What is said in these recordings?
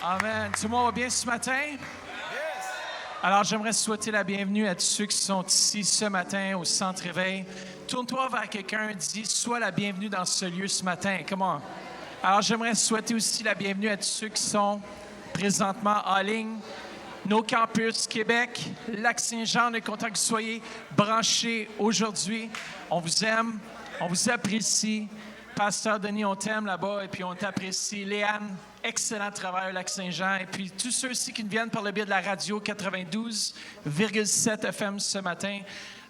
Amen. Tout le monde va bien ce matin? Alors, j'aimerais souhaiter la bienvenue à tous ceux qui sont ici ce matin au Centre Éveil. Tourne-toi vers quelqu'un, dis « Sois la bienvenue dans ce lieu ce matin. » Come on. Alors, j'aimerais souhaiter aussi la bienvenue à tous ceux qui sont présentement en ligne. Nos campus, Québec, Lac-Saint-Jean, on est content que vous soyez branchés aujourd'hui. On vous aime, on vous apprécie. Pasteur Denis, on t'aime là-bas et puis on t'apprécie. Léane, excellent travail au Lac-Saint-Jean. Et puis tous ceux aussi qui nous viennent par le biais de la radio 92,7 FM ce matin,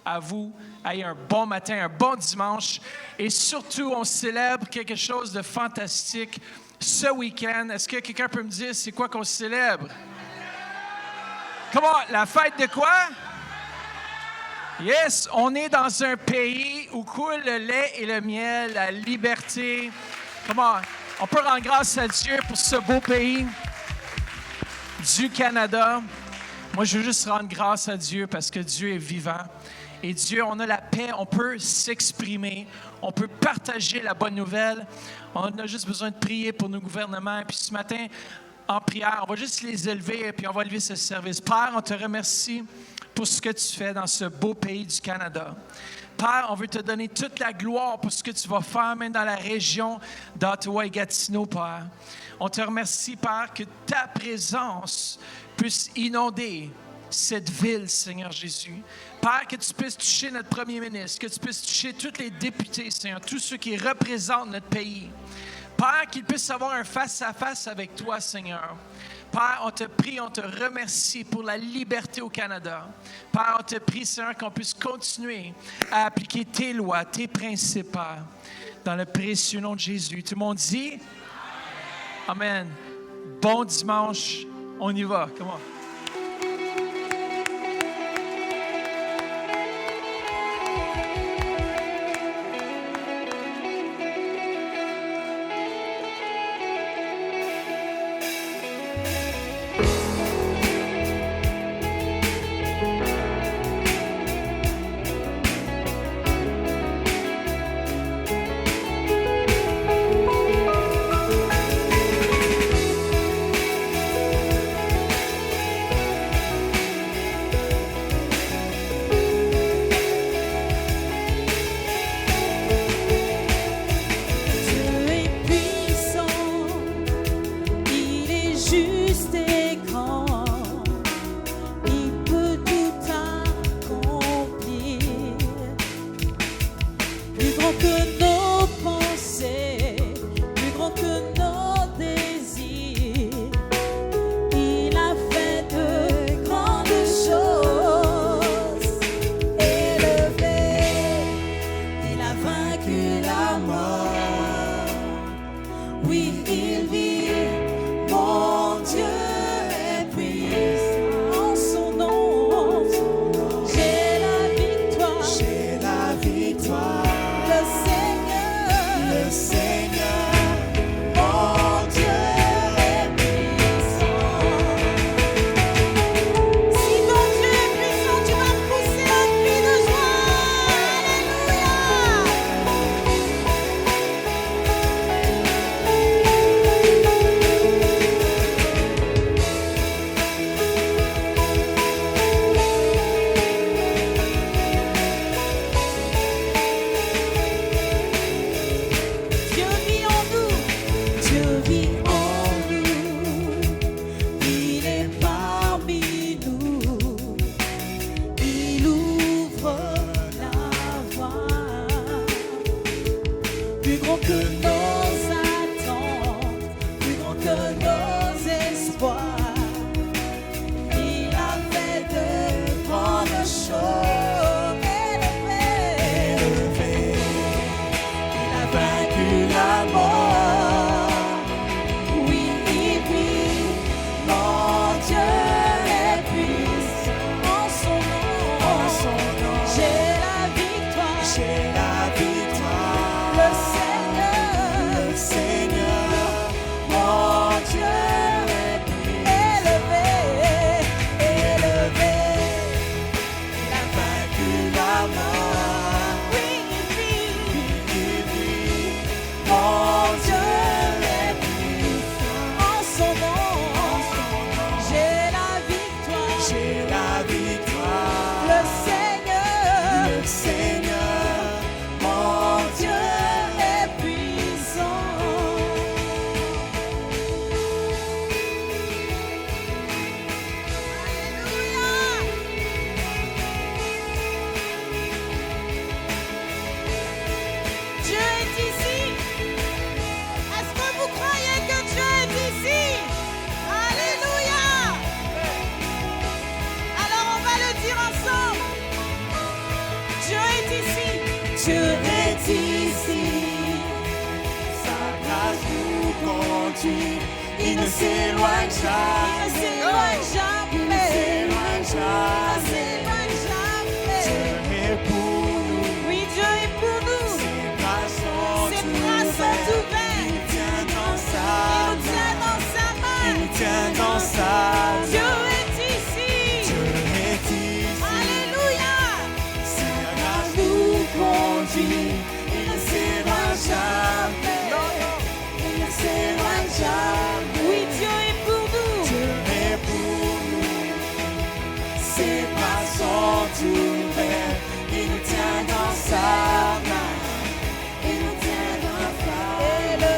à vous, ayez un bon matin, un bon dimanche. Et surtout, on célèbre quelque chose de fantastique ce week-end. Est-ce que quelqu'un peut me dire c'est quoi qu'on célèbre? Comment? La fête de quoi? Yes, on est dans un pays où coule le lait et le miel, la liberté. Comment? On peut rendre grâce à Dieu pour ce beau pays du Canada. Moi, je veux juste rendre grâce à Dieu parce que Dieu est vivant. Et Dieu, on a la paix, on peut s'exprimer, on peut partager la bonne nouvelle. On a juste besoin de prier pour nos gouvernements. Et puis ce matin, en prière, on va juste les élever et puis on va élever ce service. Père, on te remercie pour ce que tu fais dans ce beau pays du Canada. Père, on veut te donner toute la gloire pour ce que tu vas faire, même dans la région d'Ottawa et Gatineau, Père. On te remercie, Père, que ta présence puisse inonder cette ville, Seigneur Jésus. Père, que tu puisses toucher notre premier ministre, que tu puisses toucher tous les députés, Seigneur, tous ceux qui représentent notre pays. Père, qu'ils puissent avoir un face-à-face avec toi, Seigneur. Père, on te prie, on te remercie pour la liberté au Canada. Père, on te prie, Seigneur, qu'on puisse continuer à appliquer tes lois, tes principes, Père, dans le précieux nom de Jésus. Tout le monde dit? Amen. Bon dimanche. On y va. Comment? Le Seigneur, mon Dieu. il ne s'éloigne jamais. Il ne s'éloigne jamais. Dieu est pour nous. Oui, Dieu est pour nous. Ses bras sont ouverts. Il nous tient dans sa main. Il nous tient dans sa main. Dieu est ici. Dieu est ici. Alléluia. Sa grâce nous conduit. Il ne s'éloigne jamais. Il ne s'éloigne jamais. Oui, Dieu est pour nous. Dieu est pour nous. Ses bras sont ouverts. Il nous tient dans sa main. Il nous tient dans sa main.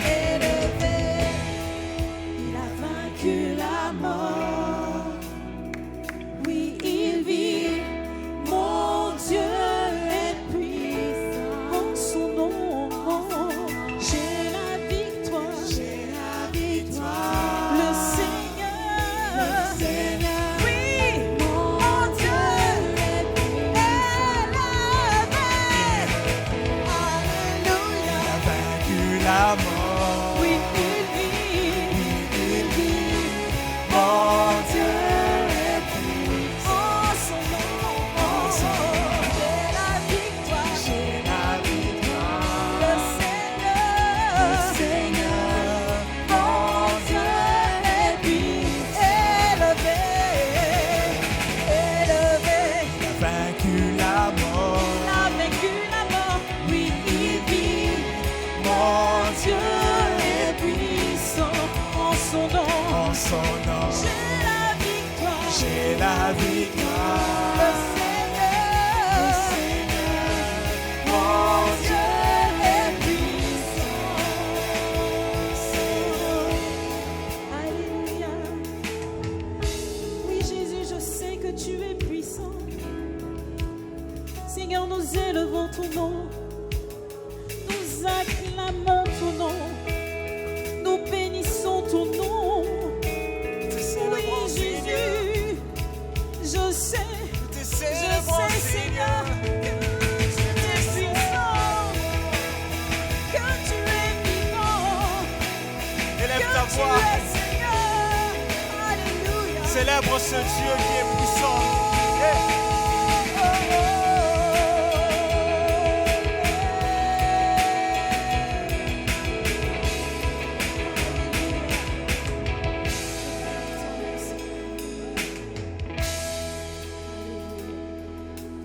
Élevé. Il a vaincu la mort. Oui, il vit. Mon Dieu est puissant. En son nom, j'ai la victoire. J'ai la victoire. Le Seigneur. Oui, Mon Dieu est élevé. Alléluia. Il a vaincu la mort. Oui, il vit. Il vit. Mon Dieu est puissant. En son nom, j'ai la victoire. J'ai la victoire. Le Seigneur. Mon Dieu est élevé. Il a vaincu la mort. Il a vaincu la mort. Oui, il vit. Mon Dieu est puissant. En son nom, En son nom, j'ai la victoire. j'ai la victoire. Le Seigneur. Mon Dieu est puissant. Alléluia. Oui, Jésus, je sais que tu es puissant. Seigneur, nous élevons ton nom. Nous acclamons ton nom. Nous bénissons ton nom. Oui, Jésus, je sais, Seigneur, que tu es puissant, que tu es vivant, Élève que ta tu voix. es Seigneur. Alléluia. Célèbre ce Dieu qui est puissant.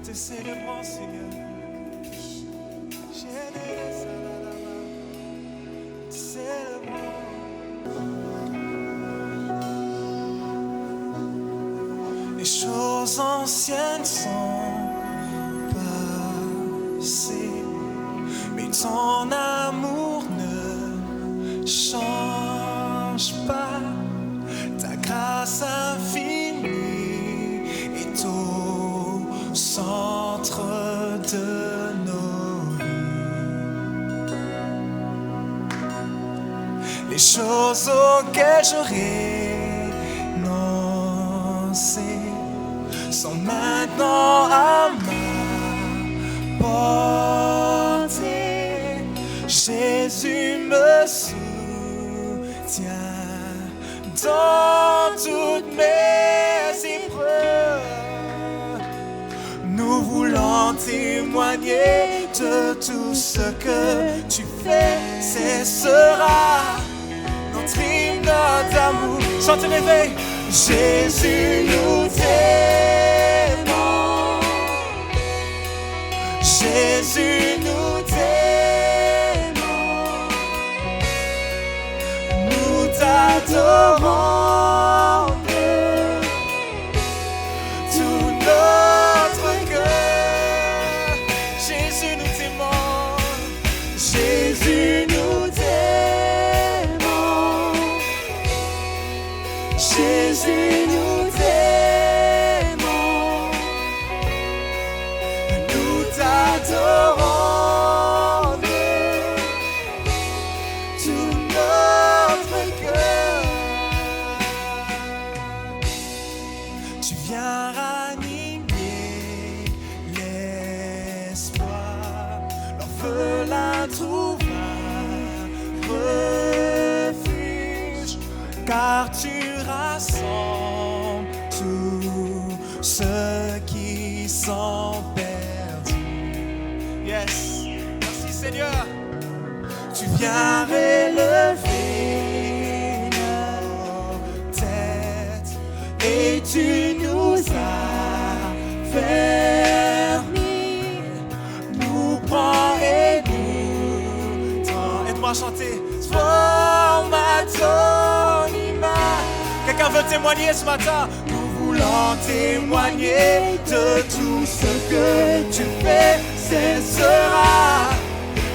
Te célébrons, Seigneur. Te célébrons. Les choses anciennes sont passées, mais ton amour ne change pas. Ta grâce infinie est au centre de nos vies. Les choses auxquelles je renonçais sont maintenant à ma portée. Jésus me soutient dans toutes mes épreuves. Nous voulons témoigner de tout ce que tu fais. Cessera notre hymne d'amour. Chante l'éveil. Jésus, nous t'aimons. Jésus, nous t'aimons. Nous t'adorons de tout notre cœur. Jésus, nous t'aimons. Jésus, nous t'aimons. Jésus, nous t'aimons. Nous t'adorons de tout notre cœur. Tu viens ranimer l'espoir. L'orphelin trouve un refuge. car tu rassembles tous ceux qui sont perdus. Yes, merci Seigneur. Tu viens relever nos têtes et tu nous as fermis, nous prends et nous tend. Aide-moi à chanter. Forme à ton image. Quelqu'un veut témoigner ce matin? Nous voulons témoigner de tout ce que tu fais. Cessera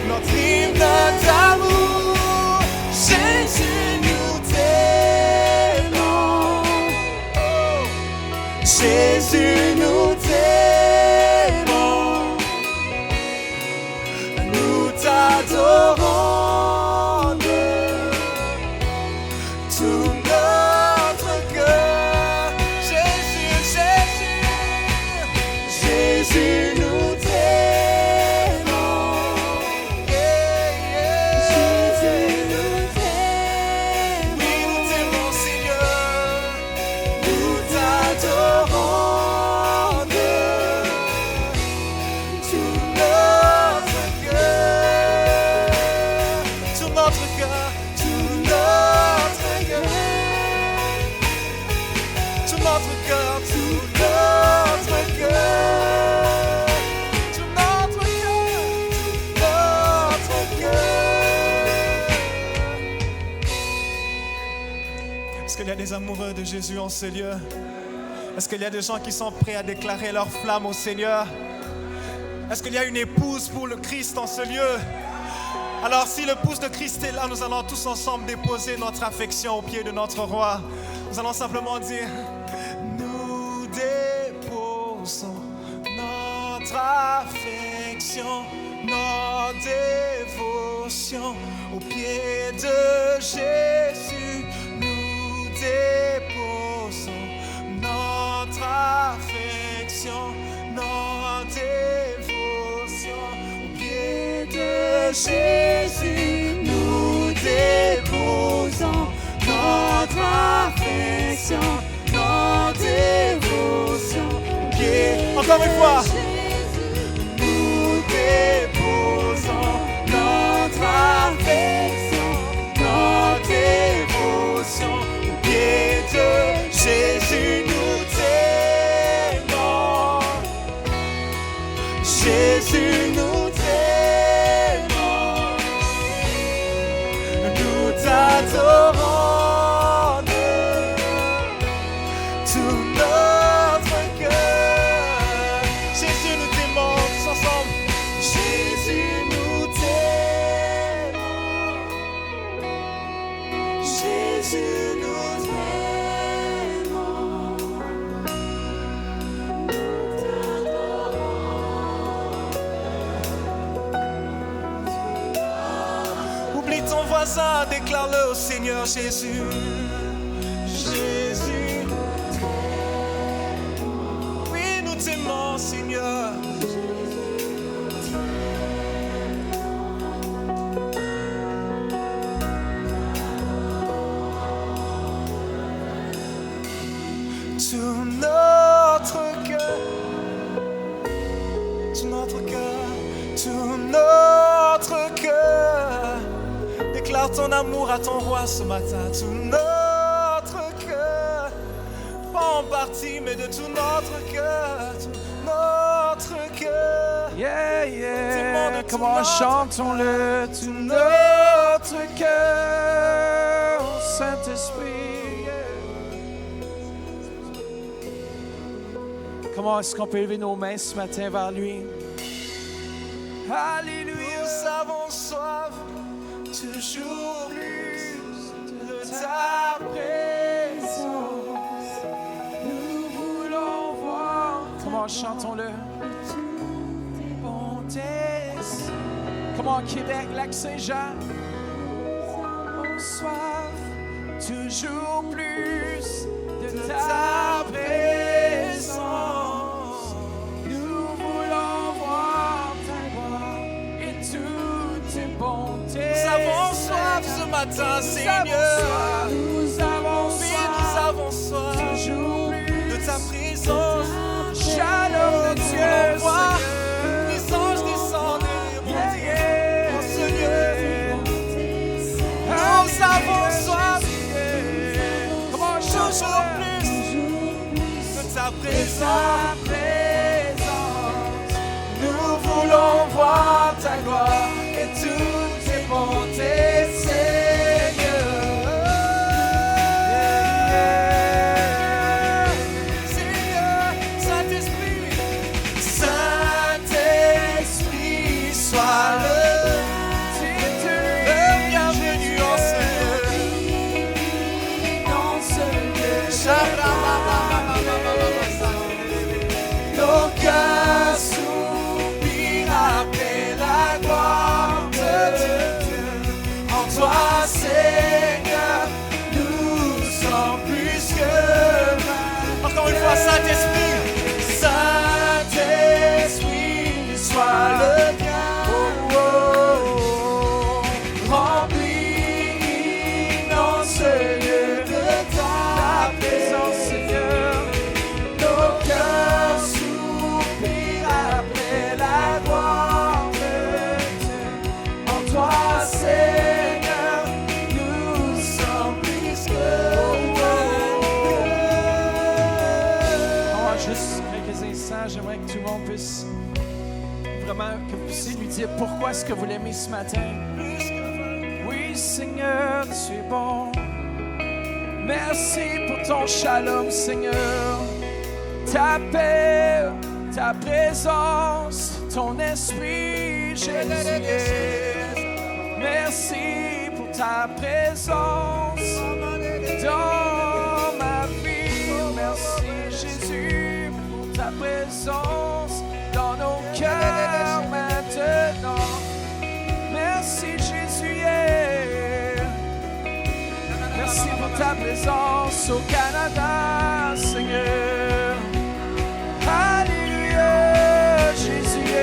notre hymne d'amour. Jésus, nous t'aimons. Oh. Jésus, nous t'aimons. Nous t'adorons. Est-ce qu'il y a des amoureux de Jésus en ce lieu? Est-ce qu'il y a des gens qui sont prêts à déclarer leur flamme au Seigneur? Est-ce qu'il y a une épouse pour le Christ en ce lieu? Alors si l'épouse de Christ est là, nous allons tous ensemble déposer notre affection au pied de notre roi. Nous allons simplement dire: nous déposons notre affection, notre dévotion au pied de Jésus. Nous déposons notre affection, notre dévotion au pied de Jésus. Nous déposons notre affection, notre dévotion au pied. Encore une fois. Nous déposons notre affection, notre dévotion au pied de Jésus. Nous t'aimons. Jésus, nous t'aimons. Nous t'adorons. Déclare-le au Seigneur Jésus. Jésus, oui, nous t'aimons, Seigneur. Tout notre cœur, tout notre cœur, tout notre cœur. Déclare ton amour à ton roi ce matin. Tout notre cœur, pas en partie, mais de tout notre cœur. Tout notre cœur. Yeah, yeah. Tout Comment notre chantons-le? Tout notre cœur, Saint-Esprit. Yeah. Comment est-ce qu'on peut élever nos mains ce matin vers lui? Alléluia. Nous avons soif. Toujours plus de ta présence, Nous voulons voir. Comment chantons-le? Tes bontés. Comment Québec, Lac-Saint-Jean? Nous avons soif. Toujours plus de ta présence. Nous voulons voir ta gloire et toutes tes bontés. nous avons soif ce matin, Seigneur. Nous avons soif. présence. Shalom de Dieu, Voir Seigneur. les anges descendre et rebondir en ce lieu. Nous avons soif, Comment toujours plus de ta présence. Nous voulons voir ta gloire et toutes tes bontés, Seigneur. Seigneur, Saint-Esprit, Saint-Esprit, sois le bienvenu en ce lieu. Dans ce lieu, Nos cœurs soupirent après la gloire de Dieu. En toi, Seigneur, nous sommes plus que. Encore une fois, Saint-Esprit, Saint-Esprit, sois le bien. Remplis dans ce lieu de ta présence, Seigneur. Nos cœurs soupirent après la gloire de Dieu. En toi, Seigneur, nous sommes plus que Juste quelques instants, j'aimerais que tout le monde puisse vraiment, que vous puissiez lui dire pourquoi est-ce que vous l'aimez ce matin. Oui, Seigneur, tu es bon. Merci pour ton shalom, Seigneur. Ta paix, ta présence, ton esprit, Jésus. Merci pour ta présence dans ma vie. Merci, Jésus, pour ta présence dans nos cœurs maintenant. Merci, Jésus. Merci pour ta présence au Canada, Seigneur. Alléluia, Jésus.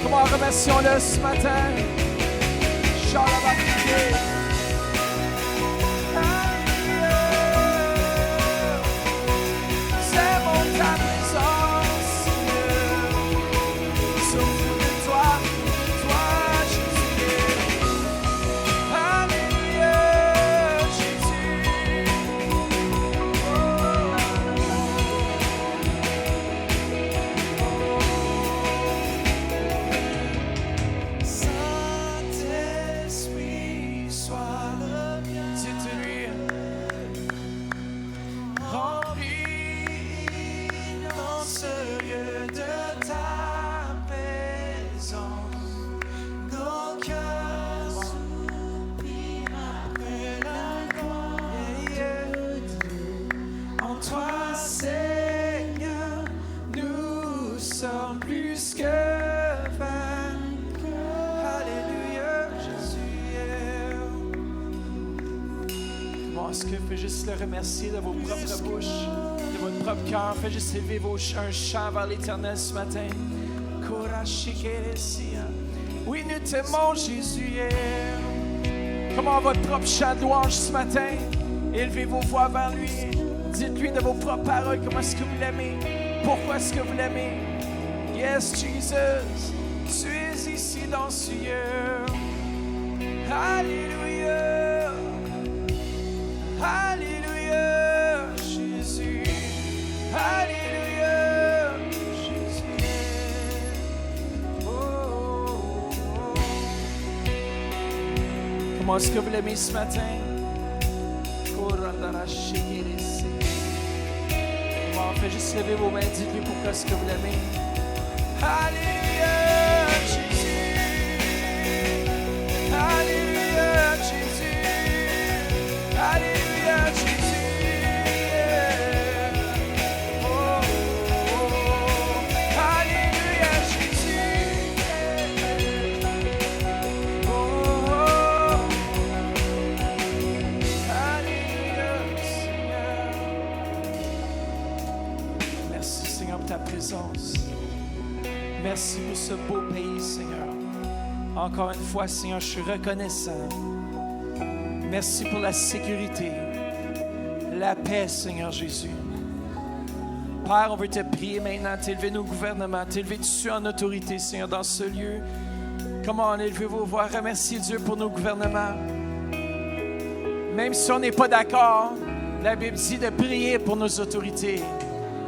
Comment remercions-le ce matin? Shalabakité. Alléluia. C'est mon ta présence, Seigneur. Souffle de toi, Jésus. Alléluia, Jésus. Saint-Esprit, sois le bien. Dites-lui, Remplis dans ce lieu de ta présence. Nos cœurs soupirent après la gloire de Dieu. En toi, Seigneur, nous sommes plus que vainqueurs. Alléluia, Jésus. bon, est-ce que vous pouvez juste le remercier de vos propres bouches, de votre propre cœur? Faites juste élever un chant vers l'Éternel ce matin. Oui, nous t'aimons, Jésus. Comment votre propre chant de louange ce matin? Élevez vos voix vers lui. Dites-lui de vos propres paroles comment est-ce que vous l'aimez. Pourquoi est-ce que vous l'aimez? Yes, Jesus, tu es ici dans ce lieu. Alléluia. Alléluia, Jésus. Alléluia, Jésus. Oh, oh, oh. Comment est-ce que vous l'aimez ce matin? Comment faites juste lever vos mains, dites-lui pourquoi est-ce que vous l'aimez. Alléluia, Jésus. Alléluia, Jésus. Alléluia, Jésus. Oh, oh, oh. Alléluia, Jésus. Oh, oh. Alléluia, Seigneur. Merci, Seigneur, pour ta présence. Merci pour ce beau pays, Seigneur. Encore une fois, Seigneur, je suis reconnaissant. Merci pour la sécurité. la paix, Seigneur Jésus. Père, on veut te prier maintenant, t'élever nos gouvernements, t'élever dessus en autorité, Seigneur, dans ce lieu. Comment on élève vos voix, remerciez Dieu pour nos gouvernements. Même si on n'est pas d'accord, la Bible dit de prier pour nos autorités.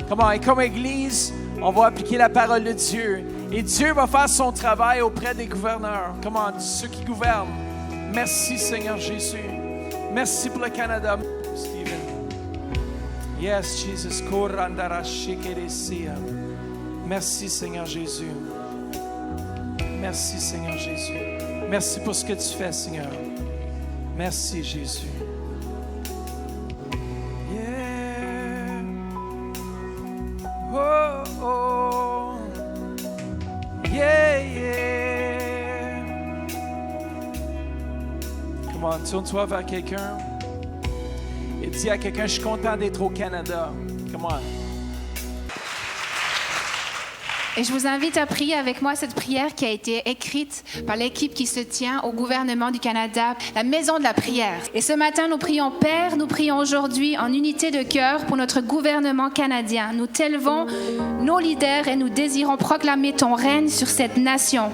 Comment? Et comme Église, on va appliquer la parole de Dieu. Et Dieu va faire son travail auprès des gouverneurs. Comment? Ceux qui gouvernent. Merci, Seigneur Jésus. Merci pour le Canada. Stephen. Yes, Jesus. Merci, Seigneur Jésus. Merci, Seigneur Jésus. Merci pour ce que tu fais, Seigneur. Merci, Jésus. Yeah. Oh, oh. Yeah, yeah. Comment, tourne-toi vers quelqu'un et dis à quelqu'un, je suis content d'être au Canada. Comment? Et je vous invite à prier avec moi cette prière qui a été écrite par l'équipe qui se tient au gouvernement du Canada, la maison de la prière. Et ce matin, nous prions Père, nous prions aujourd'hui en unité de cœur pour notre gouvernement canadien. Nous t'élevons nos leaders et nous désirons proclamer ton règne sur cette nation.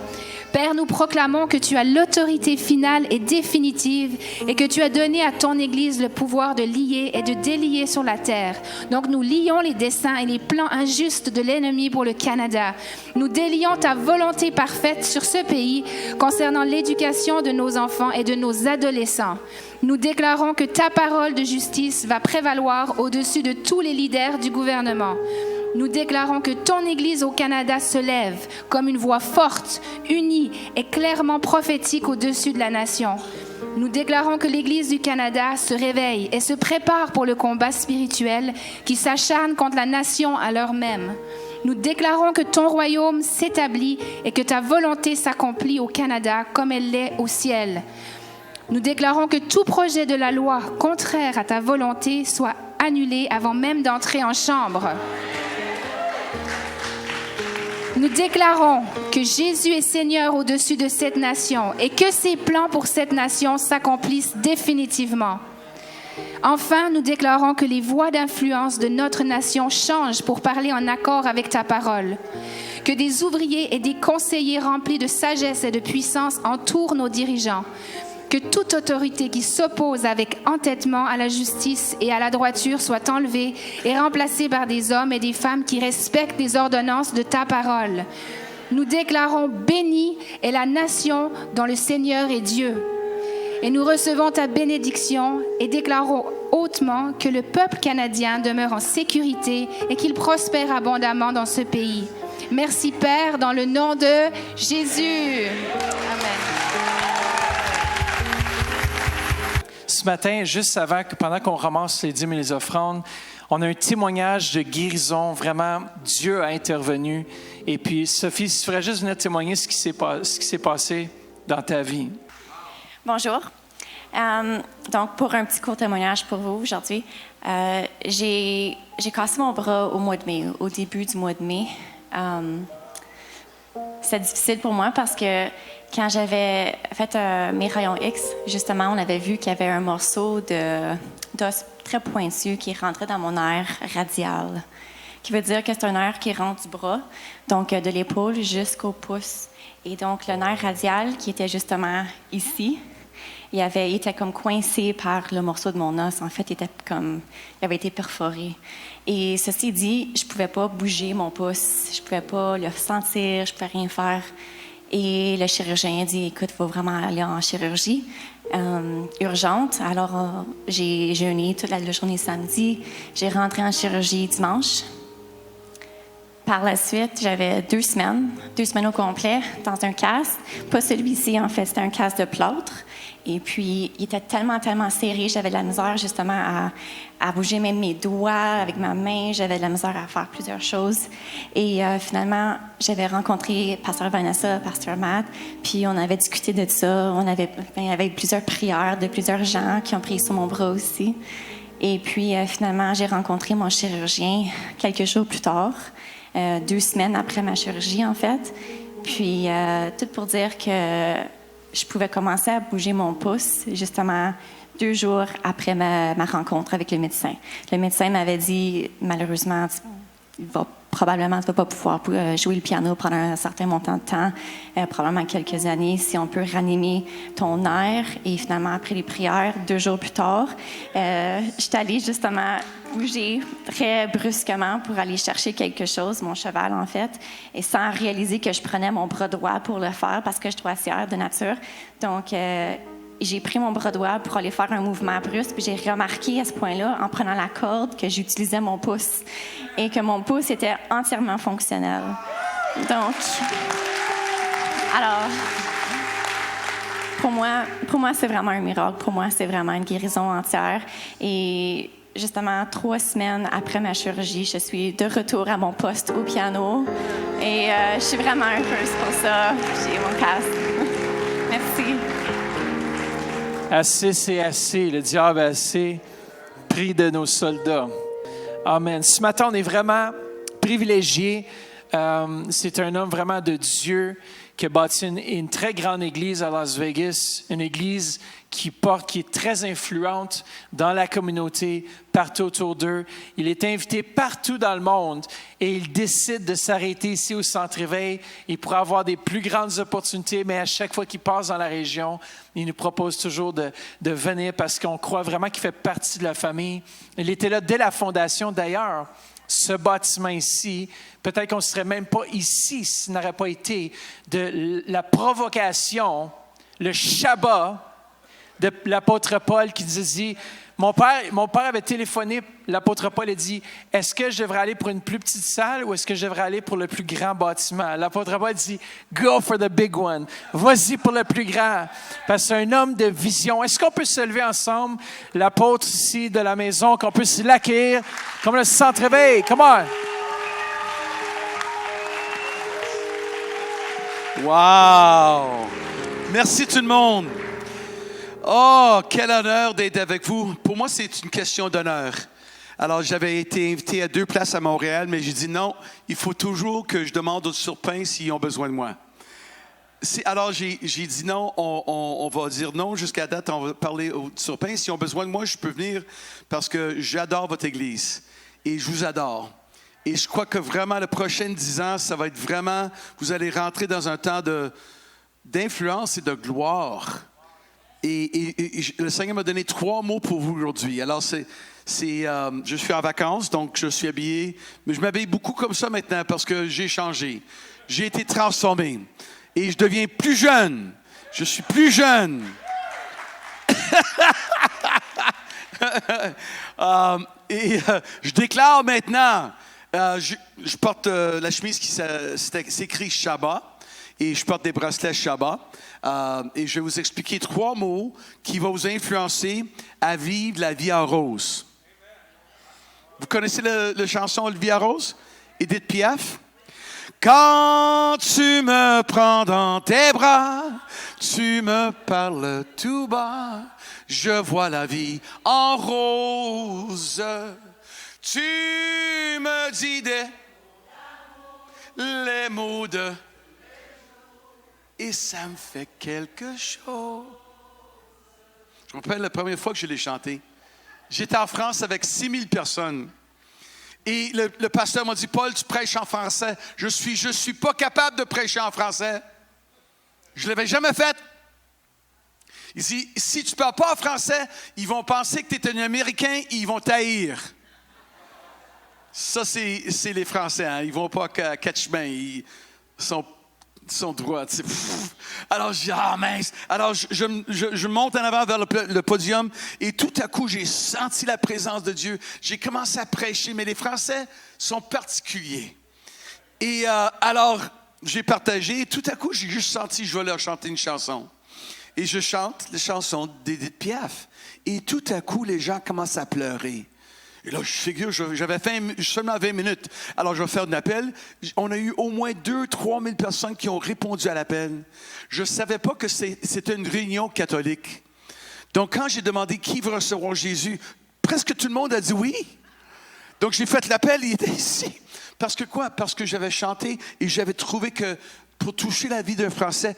Père, nous proclamons que tu as l'autorité finale et définitive et que tu as donné à ton Église le pouvoir de lier et de délier sur la terre. Donc nous lions les desseins et les plans injustes de l'ennemi pour le Canada. Nous délions ta volonté parfaite sur ce pays concernant l'éducation de nos enfants et de nos adolescents. Nous déclarons que ta parole de justice va prévaloir au-dessus de tous les leaders du gouvernement. Nous déclarons que ton Église au Canada se lève comme une voix forte, unie et clairement prophétique au-dessus de la nation. Nous déclarons que l'Église du Canada se réveille et se prépare pour le combat spirituel qui s'acharne contre la nation à l'heure même. Nous déclarons que ton royaume s'établit et que ta volonté s'accomplit au Canada comme elle l'est au ciel. Nous déclarons que tout projet de la loi contraire à ta volonté soit annulé avant même d'entrer en chambre. Nous déclarons que Jésus est Seigneur au-dessus de cette nation et que ses plans pour cette nation s'accomplissent définitivement. Enfin, nous déclarons que les voies d'influence de notre nation changent pour parler en accord avec ta parole. Que des ouvriers et des conseillers remplis de sagesse et de puissance entourent nos dirigeants. Que toute autorité qui s'oppose avec entêtement à la justice et à la droiture soit enlevée et remplacée par des hommes et des femmes qui respectent les ordonnances de ta parole. Nous déclarons bénie est la nation dont le Seigneur est Dieu. Et nous recevons ta bénédiction et déclarons hautement que le peuple canadien demeure en sécurité et qu'il prospère abondamment dans ce pays. Merci Père, dans le nom de Jésus. Amen. Ce matin, juste avant, pendant qu'on ramasse les dîmes et les offrandes, on a un témoignage de guérison. Vraiment, Dieu a intervenu. Et puis, Sophie, si tu ferais juste venir témoigner ce qui s'est passé dans ta vie. Bonjour. Donc, pour un petit court témoignage pour vous aujourd'hui, j'ai cassé mon bras au mois de mai, au début du mois de mai. C'était difficile pour moi parce que quand j'avais fait mes rayons X, justement, on avait vu qu'il y avait un morceau d'os très pointu qui rentrait dans mon nerf radial, qui veut dire que c'est un nerf qui rentre du bras, donc de l'épaule jusqu'au pouce. Et donc, le nerf radial, qui était justement ici, il était comme coincé par le morceau de mon os. En fait, il avait été perforé. Et ceci dit, je ne pouvais pas bouger mon pouce, je ne pouvais pas le sentir, je ne pouvais rien faire. Et le chirurgien a dit, écoute, il faut vraiment aller en chirurgie urgente. Alors, j'ai jeûné toute la journée samedi. J'ai rentré en chirurgie dimanche. Par la suite, j'avais 2 semaines au complet dans un casque. Pas celui-ci, en fait, c'était un casque de plâtre. Et puis, il était tellement serré, j'avais de la misère justement à bouger même mes doigts avec ma main. J'avais de la misère à faire plusieurs choses. Et finalement, j'avais rencontré Pasteur Vanessa, Pasteur Matt, puis on avait discuté de ça. Il y avait plusieurs prières de plusieurs gens qui ont prié sur mon bras aussi. Et puis, finalement, j'ai rencontré mon chirurgien quelques jours plus tard, 2 semaines après ma chirurgie, en fait. Puis, tout pour dire que je pouvais commencer à bouger mon pouce, justement, 2 jours après ma rencontre avec le médecin. Le médecin m'avait dit, malheureusement, tu vas pas pouvoir jouer le piano pendant un certain montant de temps, probablement quelques années, si on peut ranimer ton nerf. Et finalement, après les prières, 2 jours plus tard, je suis allée justement bouger très brusquement pour aller chercher quelque chose, mon cheval en fait, et sans réaliser que je prenais mon bras droit pour le faire parce que je suis droitière de nature. Donc, j'ai pris mon bras droit pour aller faire un mouvement brusque, puis j'ai remarqué à ce point-là, en prenant la corde, que j'utilisais mon pouce et que mon pouce était entièrement fonctionnel. Donc, alors, pour moi, c'est vraiment un miracle. Pour moi, c'est vraiment une guérison entière. Et justement, 3 semaines après ma chirurgie, je suis de retour à mon poste au piano. Et je suis vraiment heureuse pour ça. J'ai mon casque. Merci. Assez, c'est assez. Le diable a assez pris de nos soldats. Amen. Ce matin, on est vraiment privilégiés. C'est un homme vraiment de Dieu qui a bâti une très grande église à Las Vegas, une église qui est très influente dans la communauté, partout autour d'eux. Il est invité partout dans le monde et il décide de s'arrêter ici au Centre Éveil. Il pourra avoir des plus grandes opportunités, mais à chaque fois qu'il passe dans la région, il nous propose toujours de venir parce qu'on croit vraiment qu'il fait partie de la famille. Il était là dès la fondation d'ailleurs. Ce bâtiment ici, peut-être qu'on ne serait même pas ici s'il n'aurait pas été de la provocation, le Shabbat de l'apôtre Paul qui disait, mon père avait téléphoné, l'apôtre Paul a dit, est-ce que je devrais aller pour une plus petite salle ou est-ce que je devrais aller pour le plus grand bâtiment? L'apôtre Paul dit, go for the big one. Vas-y pour le plus grand. Parce que c'est un homme de vision. Est-ce qu'on peut se lever ensemble, l'apôtre ici de la maison, qu'on puisse l'accueillir comme le Centre Éveil? Come on! Wow! Merci tout le monde. Oh, quel honneur d'être avec vous. Pour moi, c'est une question d'honneur. Alors, j'avais été invité à 2 places à Montréal, mais j'ai dit non, il faut toujours que je demande aux Surpins s'ils ont besoin de moi. Alors, j'ai dit non, on va dire non jusqu'à date, on va parler aux Surpins. S'ils ont besoin de moi, je peux venir parce que j'adore votre Église et je vous adore. Et je crois que vraiment, les prochaines 10 ans, ça va être vraiment, vous allez rentrer dans un temps d'influence et de gloire. Et le Seigneur m'a donné 3 mots pour vous aujourd'hui. Alors, je suis en vacances, donc je suis habillé. Mais je m'habille beaucoup comme ça maintenant parce que j'ai changé. J'ai été transformé. Et je deviens plus jeune. Je suis plus jeune. Je déclare maintenant, je porte la chemise qui s'écrit Shabbat. Et je porte des bracelets Shabbat. Et je vais vous expliquer 3 mots qui vont vous influencer à vivre la vie en rose. Vous connaissez la chanson « Vie en rose » Edith Piaf? Quand tu me prends dans tes bras, tu me parles tout bas, je vois la vie en rose. Tu me dis les mots de... Et ça me fait quelque chose. Je me rappelle la première fois que je l'ai chanté. J'étais en France avec 6000 personnes. Et le pasteur m'a dit, Paul, tu prêches en français. Je suis pas capable de prêcher en français. Je ne l'avais jamais fait. Il dit, si tu ne parles pas en français, ils vont penser que tu es un Américain et ils vont t'haïr. Ça, c'est les Français. Hein? Ils ne vont pas à quatre-chemins. Ils sont droits. Alors, je dis, ah mince. Alors, je monte en avant vers le podium et tout à coup, j'ai senti la présence de Dieu. J'ai commencé à prêcher, mais les Français sont particuliers. Et alors, j'ai partagé et tout à coup, j'ai juste senti, je vais leur chanter une chanson. Et je chante les chansons d'Edith Piaf. Et tout à coup, les gens commencent à pleurer. Et là, je figure, j'avais seulement 20 minutes. Alors, je vais faire un appel. On a eu au moins 2-3 000 personnes qui ont répondu à l'appel. Je ne savais pas que c'était une réunion catholique. Donc, quand j'ai demandé qui veut recevoir Jésus, presque tout le monde a dit oui. Donc, j'ai fait l'appel, il était ici. Parce que quoi? Parce que j'avais chanté et j'avais trouvé que pour toucher la vie d'un Français,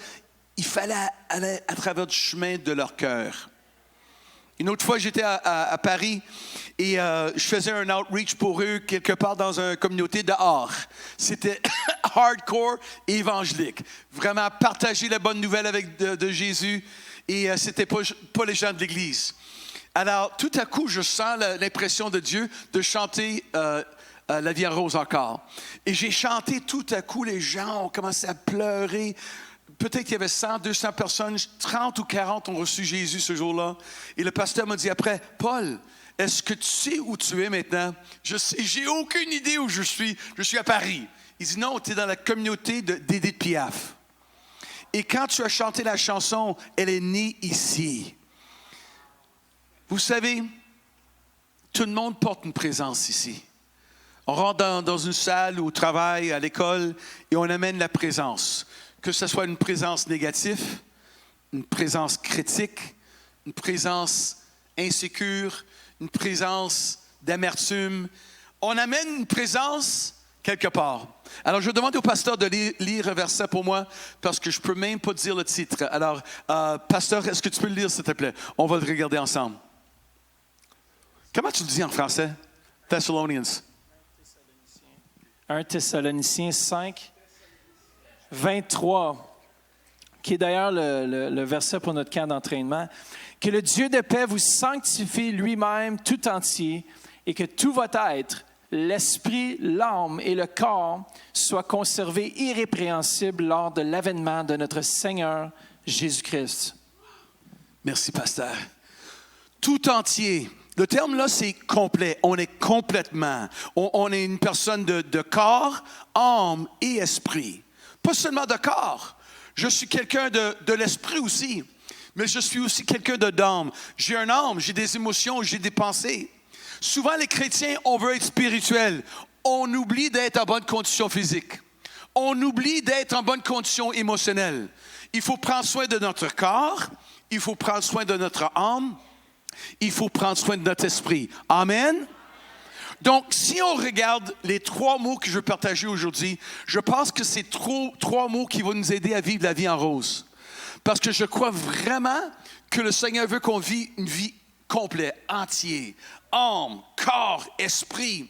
il fallait aller à travers le chemin de leur cœur. Une autre fois, j'étais à Paris et je faisais un outreach pour eux quelque part dans une communauté dehors. C'était hardcore et évangélique. Vraiment partager la bonne nouvelle de Jésus et c'était pas les gens de l'Église. Alors, tout à coup, je sens l'impression de Dieu de chanter La vie en rose encore. Et j'ai chanté tout à coup, les gens ont commencé à pleurer. Peut-être qu'il y avait 100, 200 personnes, 30 ou 40 ont reçu Jésus ce jour-là. Et le pasteur m'a dit après, Paul, est-ce que tu sais où tu es maintenant? Je sais, j'ai aucune idée où je suis. Je suis à Paris. Il dit non, tu es dans la communauté d'Édith Piaf. Et quand tu as chanté la chanson, elle est née ici. Vous savez, tout le monde porte une présence ici. On rentre dans une salle, au travail, à l'école, et on amène la présence. Que ce soit une présence négative, une présence critique, une présence insécure, une présence d'amertume. On amène une présence quelque part. Alors, je demande au pasteur de lire un verset pour moi, parce que je ne peux même pas dire le titre. Alors, pasteur, est-ce que tu peux le lire, s'il te plaît? On va le regarder ensemble. Comment tu le dis en français? Thessalonians. 1 Thessaloniciens 5, 23, qui est d'ailleurs le verset pour notre camp d'entraînement. Que le Dieu de paix vous sanctifie lui-même tout entier et que tout votre être, l'esprit, l'âme et le corps soient conservés irrépréhensibles lors de l'avènement de notre Seigneur Jésus-Christ. Merci, pasteur. Tout entier. Le terme là, c'est complet. On est complètement. On est une personne de corps, âme et esprit. Pas seulement de corps. Je suis quelqu'un de l'esprit aussi. Mais je suis aussi quelqu'un d'âme. J'ai un âme, j'ai des émotions, j'ai des pensées. Souvent, les chrétiens, on veut être spirituel. On oublie d'être en bonne condition physique. On oublie d'être en bonne condition émotionnelle. Il faut prendre soin de notre corps. Il faut prendre soin de notre âme. Il faut prendre soin de notre esprit. Amen. Donc, si on regarde les 3 mots que je veux partager aujourd'hui, je pense que c'est 3 mots qui vont nous aider à vivre la vie en rose. Parce que je crois vraiment que le Seigneur veut qu'on vive une vie complète, entière. Âme, corps, esprit.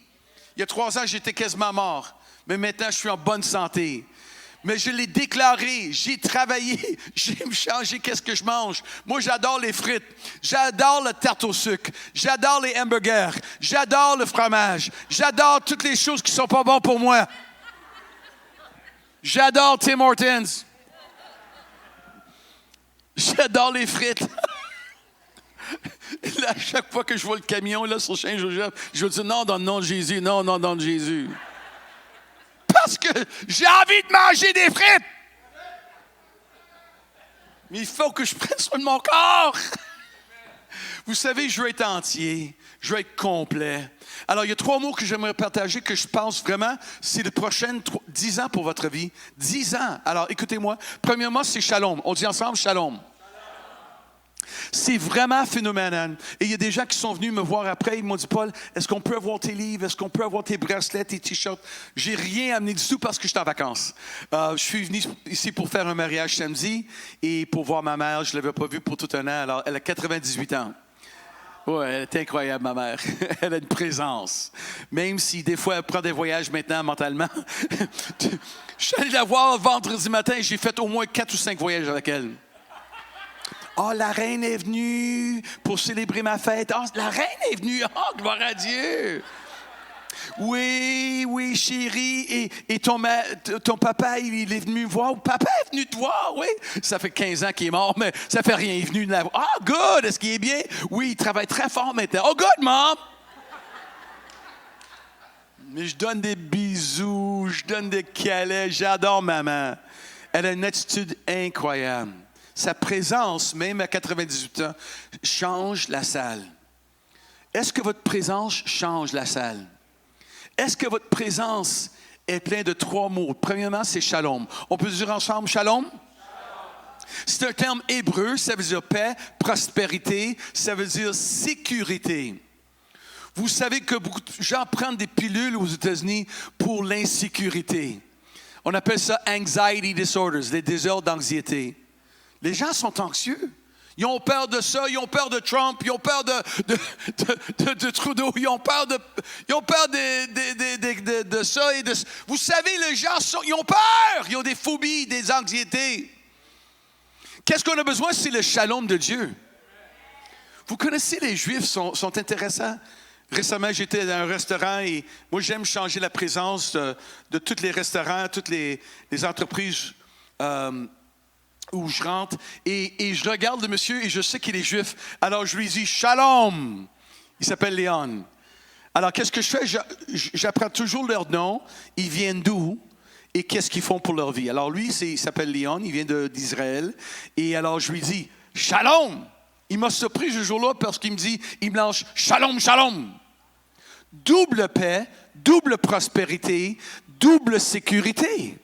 Il y a 3 ans, j'étais quasiment mort. Mais maintenant, je suis en bonne santé. Mais je l'ai déclaré, j'ai travaillé, j'ai changé qu'est-ce que je mange. Moi, j'adore les frites, j'adore la tarte au sucre, j'adore les hamburgers, j'adore le fromage, j'adore toutes les choses qui sont pas bonnes pour moi. J'adore Tim Hortons. J'adore les frites. Là, à chaque fois que je vois le camion là, sur Saint-Joseph, je dis non, dans le nom de Jésus, non, dans le nom de Jésus. Parce que j'ai envie de manger des frites. Mais il faut que je prenne soin de mon corps. Vous savez, je veux être entier, je veux être complet. Alors, il y a 3 mots que j'aimerais partager que je pense vraiment, c'est les prochaines 10 ans pour votre vie. 10 ans. Alors, écoutez-moi. Premièrement, c'est shalom. On dit ensemble shalom. C'est vraiment phénoménal. Et il y a des gens qui sont venus me voir après. Ils m'ont dit, Paul, est-ce qu'on peut avoir tes livres? Est-ce qu'on peut avoir tes bracelets, tes t-shirts? J'ai rien amené du tout parce que j'étais en vacances. Je suis venu ici pour faire un mariage samedi et pour voir ma mère. Je ne l'avais pas vue pour tout un an. Alors, elle a 98 ans. Oui, elle est incroyable, ma mère. Elle a une présence. Même si des fois, elle prend des voyages maintenant mentalement. Je suis allé la voir vendredi matin et j'ai fait au moins 4 ou 5 voyages avec elle. Ah, la reine est venue pour célébrer ma fête. Ah, la reine est venue. Ah, gloire à Dieu. Oui, oui, chérie. Et ton papa, il est venu me voir. Papa est venu te voir, oui. Ça fait 15 ans qu'il est mort, mais ça fait rien. Il est venu de la voir. Ah, good. Est-ce qu'il est bien? Oui, il travaille très fort maintenant. Oh, good, mom. Mais je donne des bisous, je donne des câlins. J'adore maman. Elle a une attitude incroyable. Sa présence, même à 98 ans, change la salle. Est-ce que votre présence change la salle? Est-ce que votre présence est pleine de 3 mots? Premièrement, c'est shalom. On peut dire ensemble shalom? C'est un terme hébreu, ça veut dire paix, prospérité, ça veut dire sécurité. Vous savez que beaucoup de gens prennent des pilules aux États-Unis pour l'insécurité. On appelle ça anxiety disorders, les désordres d'anxiété. Les gens sont anxieux. Ils ont peur de ça, ils ont peur de Trump, ils ont peur de Trudeau, ils ont peur de ça et de... Vous savez, les gens, ils ont peur, ils ont des phobies, des anxiétés. Qu'est-ce qu'on a besoin? C'est le shalom de Dieu. Vous connaissez, les Juifs sont intéressants. Récemment, j'étais dans un restaurant et moi, j'aime changer la présence de tous les restaurants, toutes les entreprises où je rentre. Et je regarde le monsieur et je sais qu'il est juif. Alors, je lui dis « Shalom ». Il s'appelle Léon. Alors, qu'est-ce que je fais? J'apprends toujours leur nom. Ils viennent d'où? Et qu'est-ce qu'ils font pour leur vie? Alors, lui, il s'appelle Léon. Il vient d'Israël. Et alors, je lui dis « Shalom ». Il m'a surpris ce jour-là parce qu'il me dit, il me lance « Shalom, shalom ». Double paix, double prospérité, double sécurité.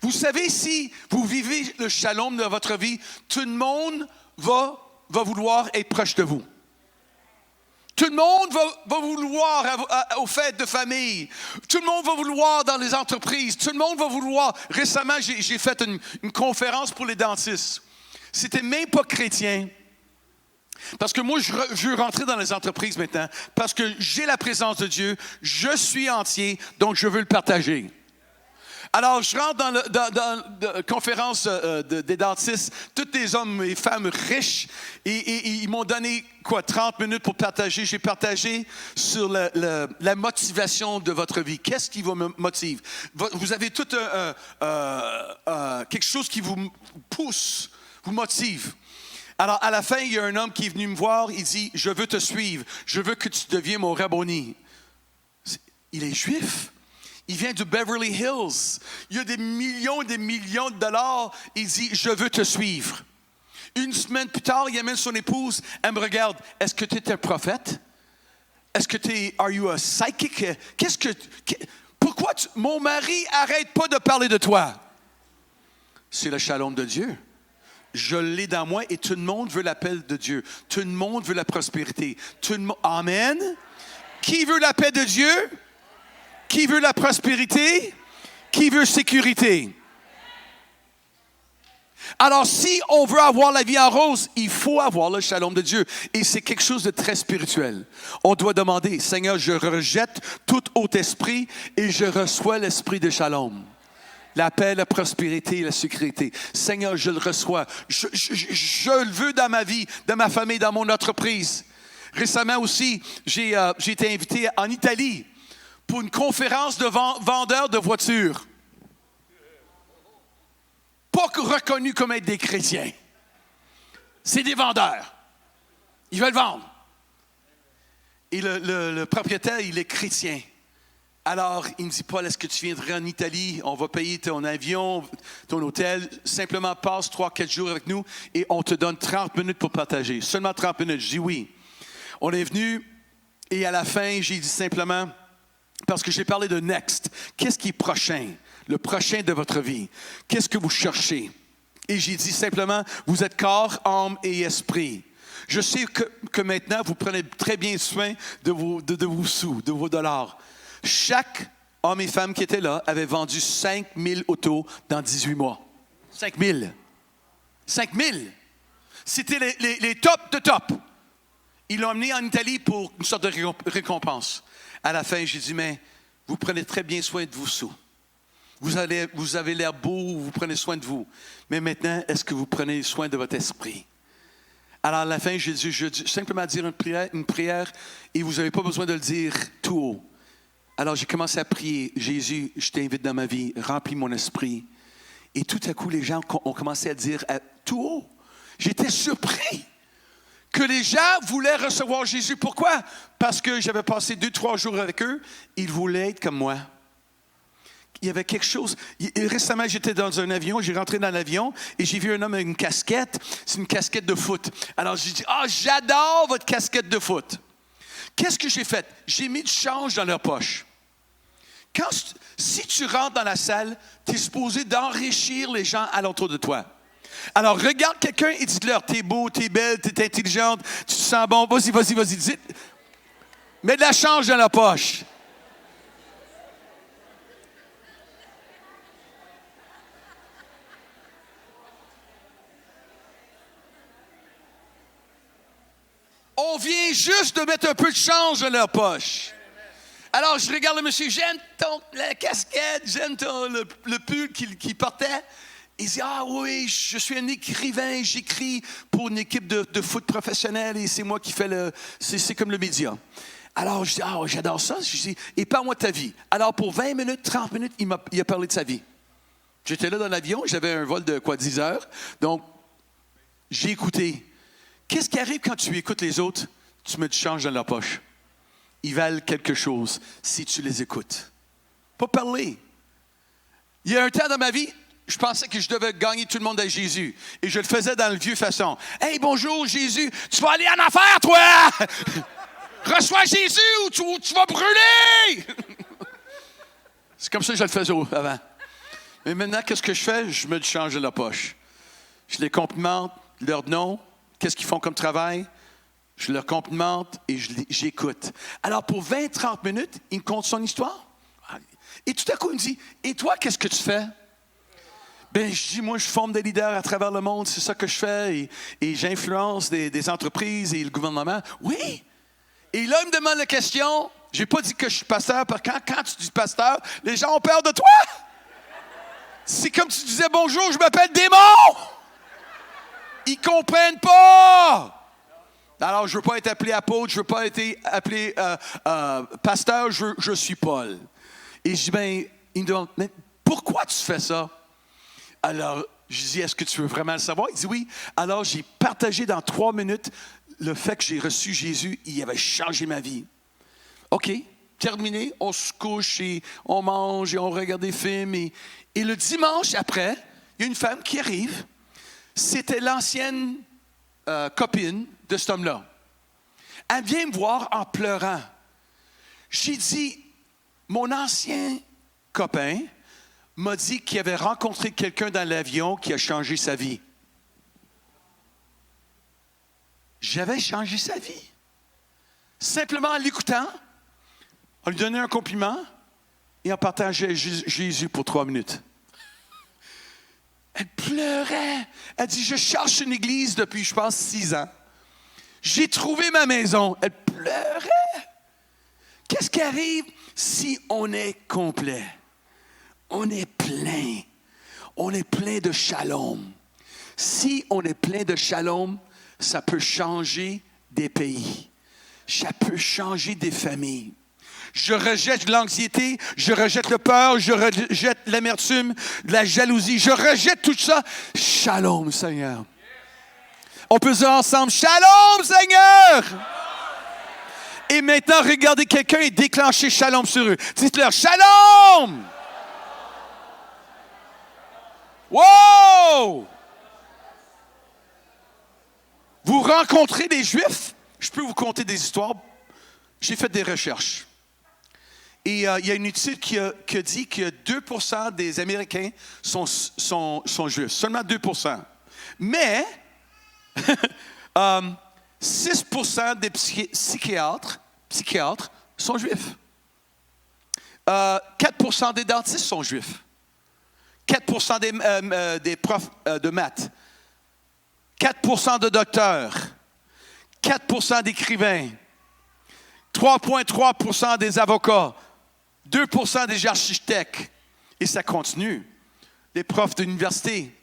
Vous savez, si vous vivez le shalom dans votre vie, tout le monde va vouloir être proche de vous. Tout le monde va vouloir aux fêtes de famille. Tout le monde va vouloir dans les entreprises. Tout le monde va vouloir. Récemment, j'ai fait une conférence pour les dentistes. C'était même pas chrétien. Parce que moi, je veux rentrer dans les entreprises maintenant. Parce que j'ai la présence de Dieu. Je suis entier, donc je veux le partager. Alors, je rentre dans la conférence des dentistes, tous les hommes et femmes riches, et ils m'ont donné, 30 minutes pour partager. J'ai partagé sur la motivation de votre vie. Qu'est-ce qui vous motive? Vous avez tout quelque chose qui vous pousse, vous motive. Alors, à la fin, il y a un homme qui est venu me voir, il dit, « Je veux te suivre, je veux que tu deviennes mon rabboni. » Il est juif. Il vient de Beverly Hills. Il y a des millions de dollars. Il dit, je veux te suivre. Une semaine plus tard, il amène son épouse. Elle me regarde. Est-ce que tu es un prophète? Est-ce que are you a psychic? Pourquoi mon mari arrête pas de parler de toi? C'est le shalom de Dieu. Je l'ai dans moi et tout le monde veut l'appel de Dieu. Tout le monde veut la prospérité. Amen. Qui veut la paix de Dieu? Qui veut la prospérité? Qui veut sécurité? Alors, si on veut avoir la vie en rose, il faut avoir le shalom de Dieu. Et c'est quelque chose de très spirituel. On doit demander, Seigneur, je rejette tout haut esprit et je reçois l'esprit de shalom. La paix, la prospérité et la sécurité. Seigneur, je le reçois. Je le veux dans ma vie, dans ma famille, dans mon entreprise. Récemment aussi, j'ai été invité en Italie pour une conférence de vendeurs de voitures. Pas reconnus comme être des chrétiens. C'est des vendeurs. Ils veulent vendre. Et le propriétaire, il est chrétien. Alors, il me dit, Paul, est-ce que tu viendrais en Italie? On va payer ton avion, ton hôtel. Simplement passe 3-4 jours avec nous et on te donne 30 minutes pour partager. Seulement 30 minutes. Je dis oui. On est venu et à la fin, j'ai dit simplement, parce que j'ai parlé de next. Qu'est-ce qui est prochain? Le prochain de votre vie. Qu'est-ce que vous cherchez? Et j'ai dit simplement, vous êtes corps, âme et esprit. Je sais que maintenant, vous prenez très bien soin de vos sous, de vos dollars. Chaque homme et femme qui était là avait vendu 5000 autos dans 18 mois. 5000. 5000. C'était les tops de top. Ils l'ont amené en Italie pour une sorte de récompense. À la fin, j'ai dit, mais vous prenez très bien soin de vos sous. Vous avez l'air beau, vous prenez soin de vous. Mais maintenant, est-ce que vous prenez soin de votre esprit? Alors, à la fin, j'ai dû simplement dire une prière et vous n'avez pas besoin de le dire tout haut. Alors, j'ai commencé à prier. Jésus, je t'invite dans ma vie, remplis mon esprit. Et tout à coup, les gens ont commencé à dire tout haut. J'étais surpris que les gens voulaient recevoir Jésus. Pourquoi? Parce que j'avais passé 2-3 jours avec eux. Ils voulaient être comme moi. Il y avait quelque chose. Récemment, j'étais dans un avion. J'ai rentré dans l'avion et j'ai vu un homme avec une casquette. C'est une casquette de foot. Alors, j'ai dit, j'adore votre casquette de foot. Qu'est-ce que j'ai fait? J'ai mis du change dans leur poche. Si tu rentres dans la salle, tu es supposé d'enrichir les gens alentour de toi. Alors, regarde quelqu'un et dis-leur, t'es beau, t'es belle, t'es intelligente, tu te sens bon, vas-y. Mets de la change dans la poche. On vient juste de mettre un peu de change dans leur poche. Alors, je regarde le monsieur, j'aime la casquette, j'aime le pull qu'il portait. Il dit, ah oui, je suis un écrivain, j'écris pour une équipe de foot professionnelle et c'est moi qui fais c'est comme le média. Alors, je dis, ah, j'adore ça. Je dis, et parle-moi de ta vie. Alors, pour 20 minutes, 30 minutes, il a parlé de sa vie. J'étais là dans l'avion, j'avais un vol de 10 heures. Donc, j'ai écouté. Qu'est-ce qui arrive quand tu écoutes les autres? Tu mets du change dans leur poche. Ils valent quelque chose si tu les écoutes. Pas parler. Il y a un temps dans ma vie, je pensais que je devais gagner tout le monde à Jésus. Et je le faisais dans le vieux façon. « Hey, bonjour Jésus, tu vas aller en enfer, toi! Reçois Jésus ou tu vas brûler! » C'est comme ça que je le faisais avant. Mais maintenant, qu'est-ce que je fais? Je me change de la poche. Je les complimente, leur nom, qu'est-ce qu'ils font comme travail? Je leur complimente et j'écoute. Alors, pour 20-30 minutes, il me conte son histoire. Et tout à coup, il me dit, « Et toi, qu'est-ce que tu fais? » Ben, je dis, moi, je forme des leaders à travers le monde, c'est ça que je fais, et j'influence des entreprises et le gouvernement. Oui! Et là, il me demande la question, je n'ai pas dit que je suis pasteur, parce que quand tu dis pasteur, les gens ont peur de toi! C'est comme si tu disais, bonjour, je m'appelle Démon! Ils ne comprennent pas! Alors, je ne veux pas être appelé apôtre, je ne veux pas être appelé pasteur, je suis Paul. Et je dis, ben, il me demande, mais pourquoi tu fais ça? Alors, je dis, est-ce que tu veux vraiment le savoir? Il dit oui. Alors, j'ai partagé dans 3 minutes le fait que j'ai reçu Jésus, il avait changé ma vie. OK, terminé, on se couche et on mange et on regarde des films. Et le dimanche après, il y a une femme qui arrive. C'était l'ancienne copine de cet homme-là. Elle vient me voir en pleurant. J'ai dit, mon ancien copain m'a dit qu'il avait rencontré quelqu'un dans l'avion qui a changé sa vie. J'avais changé sa vie. Simplement en l'écoutant, en lui donnant un compliment et en partageant Jésus pour 3 minutes. Elle pleurait. Elle dit, je cherche une église depuis, je pense, 6 ans. J'ai trouvé ma maison. Elle pleurait. Qu'est-ce qui arrive si on est complet? On est plein. On est plein de shalom. Si on est plein de shalom, ça peut changer des pays. Ça peut changer des familles. Je rejette l'anxiété, je rejette le peur, je rejette l'amertume, la jalousie. Je rejette tout ça. Shalom, Seigneur. On peut dire ensemble, Shalom, Seigneur. Et maintenant, regardez quelqu'un et déclenchez Shalom sur eux. Dites-leur, Shalom. Wow! Vous rencontrez des Juifs, je peux vous conter des histoires. J'ai fait des recherches. Et il y a une étude qui a dit que 2% des Américains sont Juifs. Seulement 2%. Mais 6% des psychiatres sont Juifs. 4% des dentistes sont Juifs. 4% des profs de maths. 4% de docteurs. 4% d'écrivains. 3,3% des avocats. 2% des architectes. Et ça continue. Des profs d'université.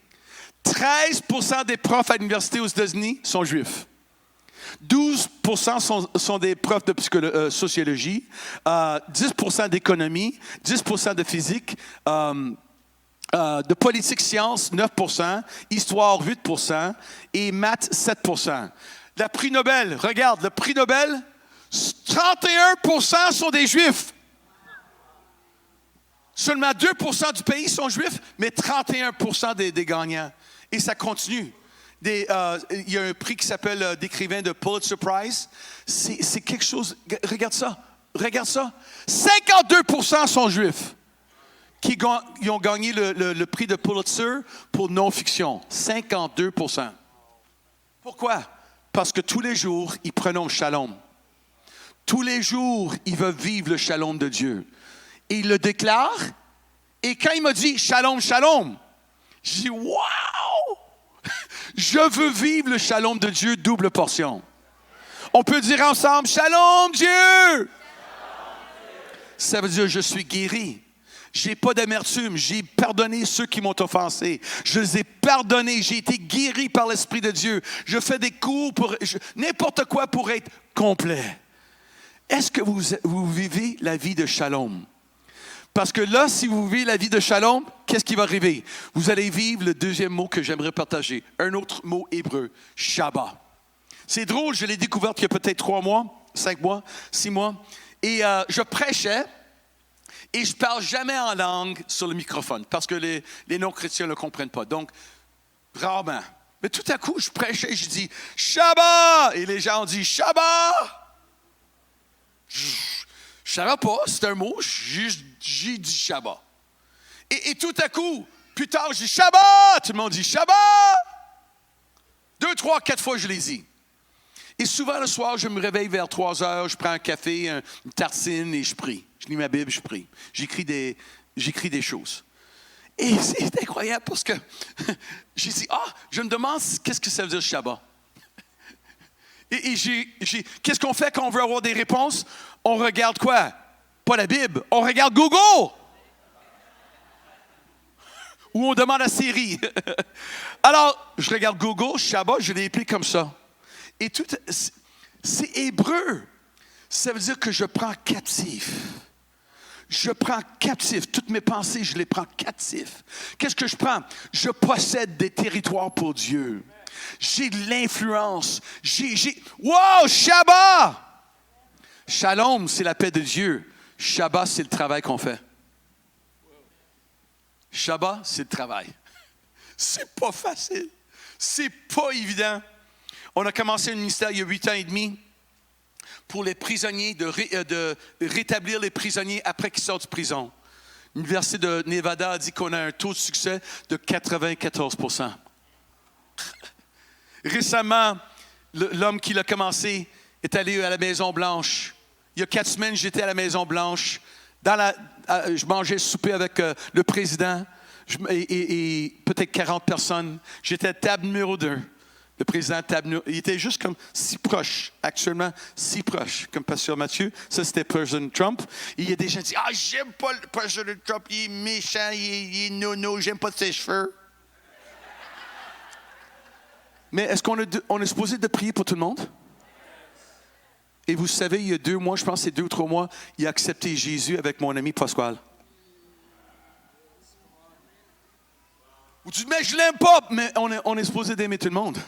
13% des profs à l'université aux États-Unis sont juifs. 12% sont des profs de sociologie. 10% d'économie. 10% de physique. De politique sciences, 9%, histoire, 8%, et maths, 7%. Le prix Nobel, regarde, le prix Nobel, 31% sont des Juifs. Seulement 2% du pays sont Juifs, mais 31% des gagnants. Et ça continue. Il y a un prix qui s'appelle d'écrivain de Pulitzer Prize. C'est quelque chose, regarde ça. 52% sont Juifs. Qui ont gagné le prix de Pulitzer pour non-fiction. 52%. Pourquoi? Parce que tous les jours, ils prennent shalom. Tous les jours, ils veulent vivre le shalom de Dieu. Et ils le déclarent. Et quand il m'a dit shalom, shalom, j'ai dit wow! Je veux vivre le shalom de Dieu double portion. On peut dire ensemble, Shalom Dieu! Ça veut dire, je suis guéri. J'ai pas d'amertume. J'ai pardonné ceux qui m'ont offensé. Je les ai pardonnés. J'ai été guéri par l'Esprit de Dieu. Je fais des cours pour n'importe quoi pour être complet. Est-ce que vous vivez la vie de Shalom? Parce que là, si vous vivez la vie de Shalom, qu'est-ce qui va arriver? Vous allez vivre le deuxième mot que j'aimerais partager. Un autre mot hébreu, Shabbat. C'est drôle, je l'ai découvert il y a peut-être 3 mois, 5 mois, 6 mois. Et je prêchais. Et je ne parle jamais en langue sur le microphone parce que les non-chrétiens ne le comprennent pas. Donc, rarement. Mais tout à coup, je prêchais et je dis « Shabbat » et les gens ont dit « Shabbat ». Je ne savais pas, c'est un mot, j'ai dit « Shabbat ». Et tout à coup, plus tard, je dis « Shabbat ». Tout le monde dit « Shabbat ». 2, 3, 4 fois, je les dis. Et souvent, le soir, je me réveille vers 3 heures, je prends un café, une tartine et je prie. Je lis ma Bible, je prie. J'écris des choses. Et c'est incroyable parce que j'ai dit, je me demande qu'est-ce que ça veut dire Shabbat. Et qu'est-ce qu'on fait quand on veut avoir des réponses? On regarde quoi? Pas la Bible, on regarde Google. Ou on demande à Siri. Alors, je regarde Google, Shabbat, je l'ai appelé comme ça. Et tout, c'est hébreu. Ça veut dire que je prends captif. Je prends captif. Toutes mes pensées, je les prends captifs. Qu'est-ce que je prends? Je possède des territoires pour Dieu. J'ai de l'influence. Wow, Shabbat! Shalom, c'est la paix de Dieu. Shabbat, c'est le travail qu'on fait. Shabbat, c'est le travail. C'est pas facile. C'est pas évident. On a commencé un ministère il y a 8 ans et demi pour les prisonniers, de rétablir les prisonniers après qu'ils sortent de prison. L'Université de Nevada a dit qu'on a un taux de succès de 94%. Récemment, l'homme qui l'a commencé est allé à la Maison-Blanche. Il y a 4 semaines, j'étais à la Maison-Blanche. Je mangeais souper avec le président et peut-être 40 personnes. J'étais à table numéro 2. Le président Tabneau, il était juste comme si proche, actuellement si proche, comme Pasteur Mathieu. Ça, c'était président Trump. Et il y a des gens qui disent, j'aime pas le président Trump, il est méchant, il est nono, j'aime pas ses cheveux. Mais est-ce qu'on est supposé de prier pour tout le monde? Et vous savez, il y a 2 mois, je pense que c'est 2 ou 3 mois, il a accepté Jésus avec mon ami Pasquale. Vous dites, mais je l'aime pas, mais on est supposé d'aimer tout le monde.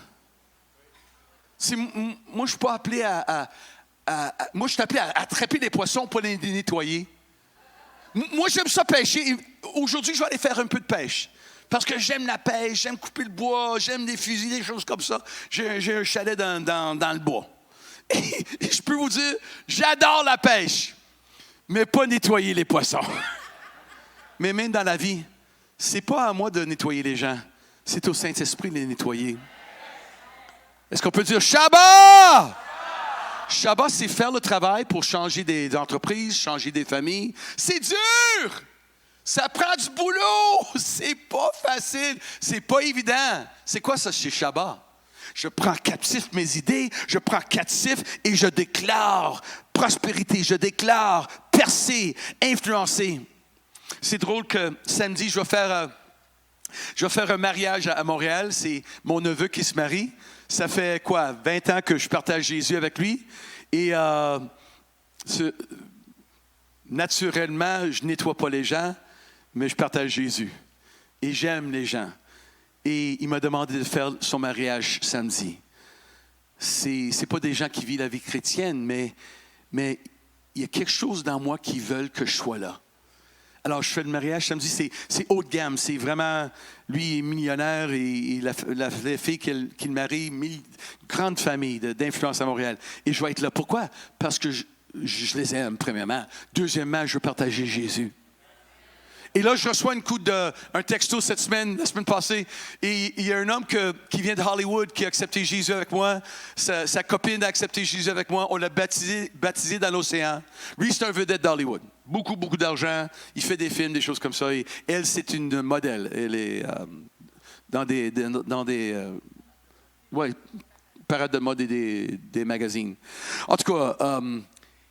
Moi, je ne suis pas appelé moi, je suis appelé à attraper des poissons pour les nettoyer. Moi, j'aime ça pêcher. Aujourd'hui, je vais aller faire un peu de pêche. Parce que j'aime la pêche, j'aime couper le bois, j'aime les fusils, des choses comme ça. J'ai un chalet dans le bois. Et je peux vous dire, j'adore la pêche, mais pas nettoyer les poissons. Mais même dans la vie, c'est pas à moi de nettoyer les gens. C'est au Saint-Esprit de les nettoyer. Est-ce qu'on peut dire Shabbat? Shabbat, c'est faire le travail pour changer des entreprises, changer des familles. C'est dur! Ça prend du boulot! C'est pas facile. C'est pas évident. C'est quoi ça, c'est Shabbat? Je prends captif mes idées, je prends captif et je déclare prospérité, je déclare percer, influencer. C'est drôle que samedi, je vais faire un mariage à Montréal. C'est mon neveu qui se marie. Ça fait 20 ans que je partage Jésus avec lui. Et naturellement, je ne nettoie pas les gens, mais je partage Jésus. Et j'aime les gens. Et il m'a demandé de faire son mariage samedi. C'est pas des gens qui vivent la vie chrétienne, mais il y a quelque chose dans moi qui veulent que je sois là. Alors, je fais le mariage samedi, c'est haut de gamme. C'est vraiment, lui, il est millionnaire et la fille qu'il marie, grande famille d'influence à Montréal. Et je vais être là. Pourquoi? Parce que je les aime, premièrement. Deuxièmement, je veux partager Jésus. Et là, je reçois un texto la semaine passée, et il y a un homme qui vient de Hollywood qui a accepté Jésus avec moi. Sa copine a accepté Jésus avec moi. On l'a baptisé dans l'océan. Lui, c'est un vedette d'Hollywood. Beaucoup, beaucoup d'argent. Il fait des films, des choses comme ça. Et elle, c'est une modèle. Elle est dans des parade de mode et des magazines. En tout cas,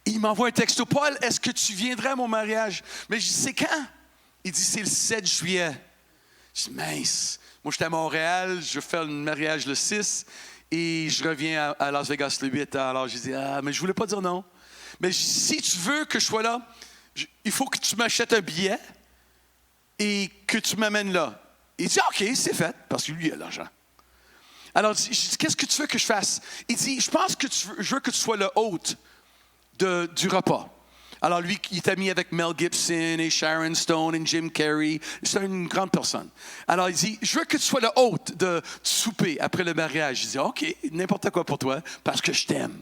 il m'envoie un texto. Paul, est-ce que tu viendrais à mon mariage? Mais je dis, c'est quand? Il dit, c'est le 7 juillet. Je dis, mince. Moi, j'étais à Montréal, je vais faire le mariage le 6 et je reviens à Las Vegas le 8. Alors, je dis, mais je voulais pas dire non. Mais si tu veux que je sois là, il faut que tu m'achètes un billet et que tu m'amènes là. Il dit, OK, c'est fait, parce que lui, il a l'argent. Alors, je dis, qu'est-ce que tu veux que je fasse? Il dit, je pense que je veux que tu sois le hôte du repas. Alors, lui, il est ami avec Mel Gibson et Sharon Stone et Jim Carrey. C'est une grande personne. Alors, il dit, je veux que tu sois le hôte du souper après le mariage. Je dis, OK, n'importe quoi pour toi, parce que je t'aime.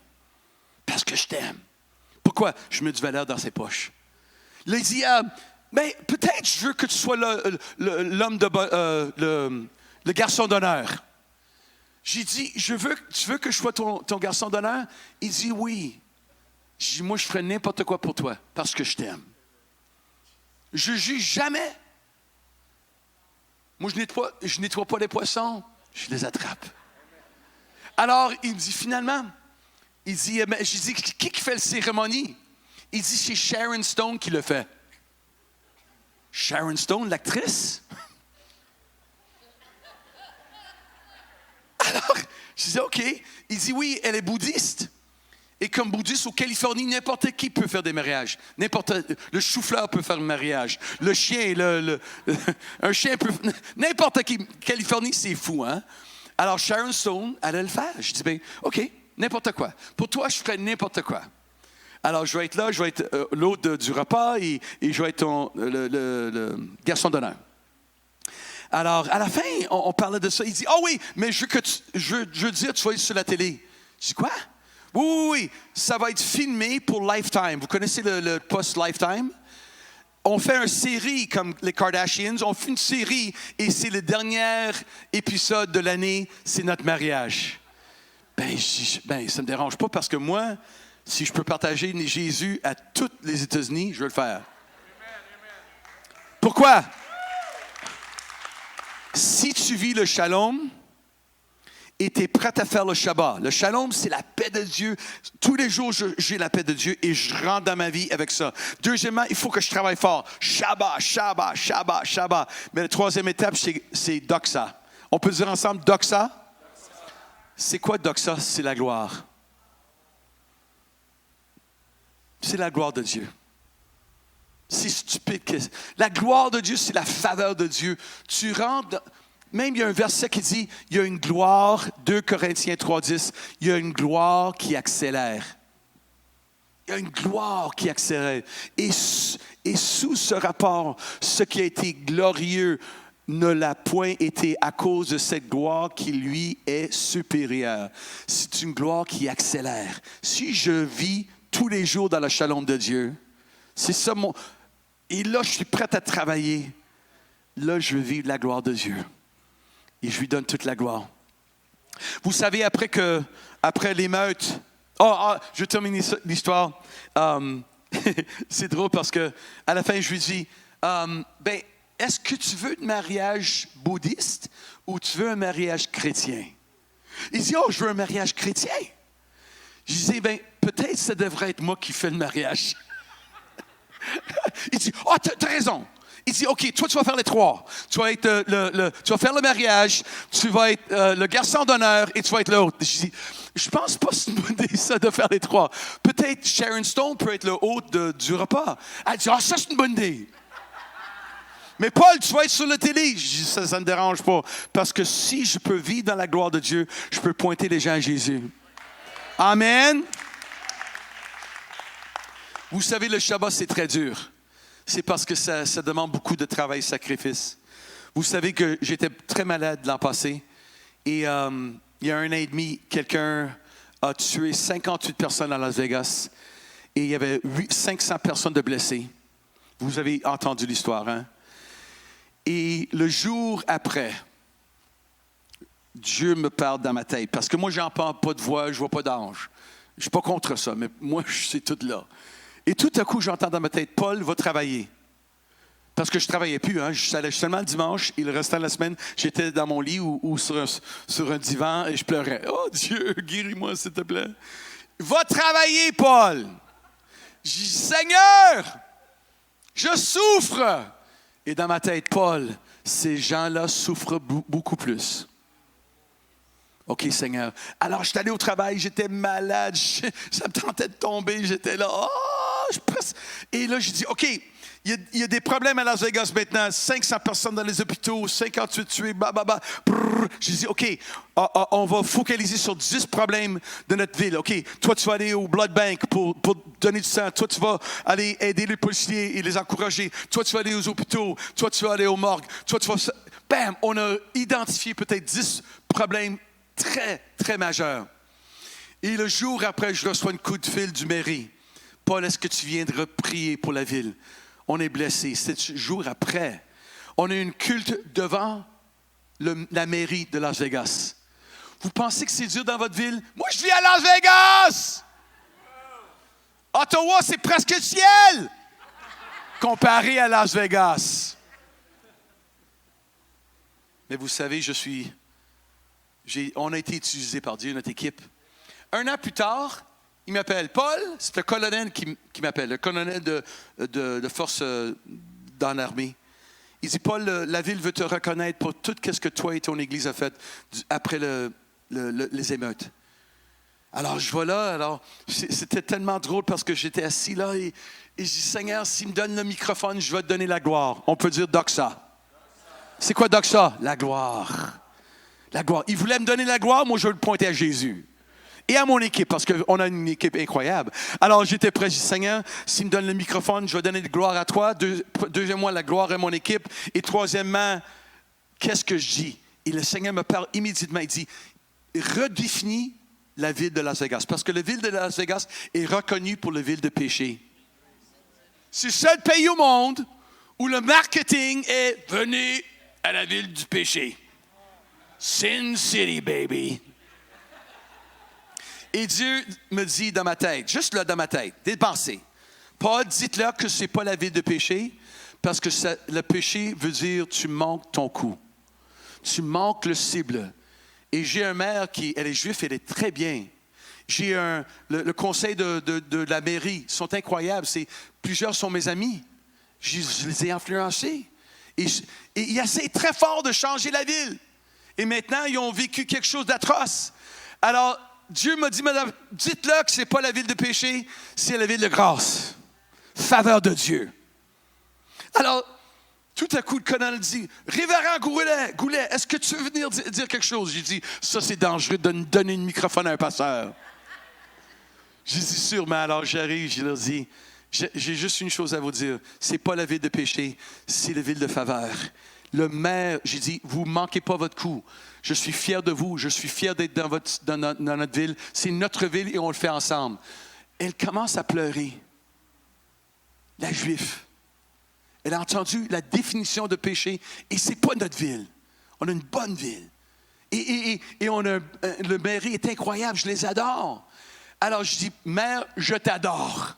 Parce que je t'aime. Pourquoi? Je mets du valeur dans ses poches. Là, il dit, ben, peut-être je veux que tu sois l'homme le garçon d'honneur. J'ai dit, tu veux que je sois ton garçon d'honneur? Il dit oui. J'ai dit, moi, je ferai n'importe quoi pour toi, parce que je t'aime. Je juge jamais. Moi, je nettoie pas les poissons, je les attrape. Alors, il me dit, finalement, il dit, j'ai dit, qui fait la cérémonie? Il dit, c'est Sharon Stone qui le fait. Sharon Stone, l'actrice? Alors, je disais, OK. Il dit, oui, elle est bouddhiste. Et comme bouddhiste, au Californie, n'importe qui peut faire des mariages. Le chou-fleur peut faire un mariage. Le chien, un chien peut... N'importe qui. Californie, c'est fou, hein? Alors, Sharon Stone allait le faire. Je dis, bien, OK, n'importe quoi. Pour toi, je ferai n'importe quoi. Alors, je vais être là, je vais être l'hôte du repas et je vais être le garçon d'honneur. Alors, à la fin, on parlait de ça. Il dit, « Ah oui, mais je veux dire, tu vas être sur la télé. » Je dis, « Quoi? » Oui, ça va être filmé pour Lifetime. Vous connaissez le post Lifetime? On fait une série comme les Kardashians. On fait une série et c'est le dernier épisode de l'année, c'est notre mariage. Ben, ça ne me dérange pas parce que moi, si je peux partager Jésus à tous les États-Unis, je vais le faire. Pourquoi? Si tu vis le shalom et tu es prêt à faire le Shabbat. Le shalom, c'est la paix de Dieu. Tous les jours, j'ai la paix de Dieu et je rentre dans ma vie avec ça. Deuxièmement, il faut que je travaille fort. Shabbat, Shabbat, Shabbat, Shabbat. Mais la troisième étape, c'est doxa. On peut dire ensemble doxa? C'est quoi doxa? C'est la gloire. C'est la gloire de Dieu. C'est stupide. La gloire de Dieu, c'est la faveur de Dieu. Tu rentres... Même il y a un verset qui dit, il y a une gloire, 2 Corinthiens 3,10, il y a une gloire qui accélère. Il y a une gloire qui accélère. Et sous ce rapport, ce qui a été glorieux ne l'a point été à cause de cette gloire qui lui est supérieure. C'est une gloire qui accélère. Si je vis tous les jours dans le shalom de Dieu, c'est ça mon... Et là, je suis prêt à travailler. Là, je veux vivre la gloire de Dieu. Et je lui donne toute la gloire. Vous savez, après l'émeute, je termine l'histoire. C'est drôle parce que à la fin, je lui dis, est-ce que tu veux un mariage bouddhiste ou tu veux un mariage chrétien? Il dit, je veux un mariage chrétien. Je dis, peut-être ça devrait être moi qui fais le mariage. Il dit, t'as raison. Il dit, OK, toi, tu vas faire les 3. Tu vas être tu vas faire le mariage, tu vas être le garçon d'honneur et tu vas être l'autre. Je dis, je pense pas que c'est une bonne idée, ça, de faire les 3. Peut-être Sharon Stone peut être le hôte du repas. Elle dit, ça, c'est une bonne idée. Mais Paul, tu vas être sur la télé. Je dis, ça ne me dérange pas. Parce que si je peux vivre dans la gloire de Dieu, je peux pointer les gens à Jésus. Amen. Vous savez, le Shabbat, c'est très dur. C'est parce que ça demande beaucoup de travail et de sacrifice. Vous savez que j'étais très malade l'an passé. Et il y a 1 an et demi, quelqu'un a tué 58 personnes à Las Vegas. Et il y avait 500 personnes de blessées. Vous avez entendu l'histoire, hein? Et le jour après, Dieu me parle dans ma tête. Parce que moi, je n'entends pas de voix, je ne vois pas d'ange. Je ne suis pas contre ça, mais moi, je suis tout là. Et tout à coup, j'entends dans ma tête, Paul va travailler. Parce que je ne travaillais plus. Hein. Je allais seulement le dimanche et le restant de la semaine, j'étais dans mon lit ou sur un divan et je pleurais. Oh Dieu, guéris-moi s'il te plaît. Va travailler, Paul. Je dis, Seigneur, je souffre. Et dans ma tête, Paul, ces gens-là souffrent beaucoup plus. OK, Seigneur. Alors, je suis allé au travail, j'étais malade, ça me tentait de tomber, j'étais là. Oh, et là, je dis, OK, il y a des problèmes à Las Vegas maintenant, 500 personnes dans les hôpitaux, 58 tués, Je dis, OK, on va focaliser sur 10 problèmes de notre ville. OK, toi, tu vas aller au blood bank pour donner du sang. Toi, tu vas aller aider les policiers et les encourager. Toi, tu vas aller aux hôpitaux. Toi, tu vas aller aux morgues. Toi, tu vas... Bam! On a identifié peut-être 10 problèmes très, très majeur. Et le jour après, je reçois un coup de fil du mairie. Paul, est-ce que tu viendras prier pour la ville? On est blessé. C'est le jour après. On a une culte devant la mairie de Las Vegas. Vous pensez que c'est dur dans votre ville? Moi, je vis à Las Vegas! Ottawa, c'est presque le ciel! Comparé à Las Vegas. Mais vous savez, on a été utilisé par Dieu, notre équipe. Un an plus tard, il m'appelle. Paul, c'est le colonel qui m'appelle, le colonel de force dans l'armée. Il dit, Paul, la ville veut te reconnaître pour tout ce que toi et ton Église a fait après les émeutes. Alors, je vais là. Alors, c'était tellement drôle parce que j'étais assis là et je dis, Seigneur, s'il me donne le microphone, je vais te donner la gloire. On peut dire doxa. C'est quoi doxa? La gloire. La gloire. Il voulait me donner la gloire, moi je veux le pointer à Jésus. Et à mon équipe, parce qu'on a une équipe incroyable. Alors j'étais prêt, je dis, Seigneur, s'il me donne le microphone, je vais donner la gloire à toi. Deuxièmement, la gloire à mon équipe. Et troisièmement, qu'est-ce que je dis? Et le Seigneur me parle immédiatement, il dit, redéfinis la ville de Las Vegas. Parce que la ville de Las Vegas est reconnue pour la ville de péché. C'est le seul pays au monde où le marketing est « Venez à la ville du péché ». Sin City, baby. Et Dieu me dit dans ma tête, juste là dans ma tête, des pensées. Paul, dites-leur que ce n'est pas la ville de péché, parce que le péché veut dire tu manques ton coup. Tu manques le cible. Et j'ai un maire elle est juif, elle est très bien. J'ai le conseil de la mairie, ils sont incroyables. Plusieurs sont mes amis. Je les ai influencés. Et ils essaient très fort de changer la ville. Et maintenant, ils ont vécu quelque chose d'atroce. Alors, Dieu m'a dit, madame, dites-leur que ce n'est pas la ville de péché, c'est la ville de grâce. Faveur de Dieu. Alors, tout à coup, le colonel dit, Révérend Goulet, est-ce que tu veux venir dire quelque chose? J'ai dit, ça c'est dangereux de donner un microphone à un pasteur. J'ai dit, sûrement. Alors j'arrive, je leur dis, j'ai juste une chose à vous dire. Ce n'est pas la ville de péché, c'est la ville de faveur. Le maire, j'ai dit, vous ne manquez pas votre coup. Je suis fier de vous. Je suis fier d'être dans notre ville. C'est notre ville et on le fait ensemble. Elle commence à pleurer. La Juive. Elle a entendu la définition de péché et ce n'est pas notre ville. On a une bonne ville. Et le mairie est incroyable. Je les adore. Alors je dis, Mère, je t'adore.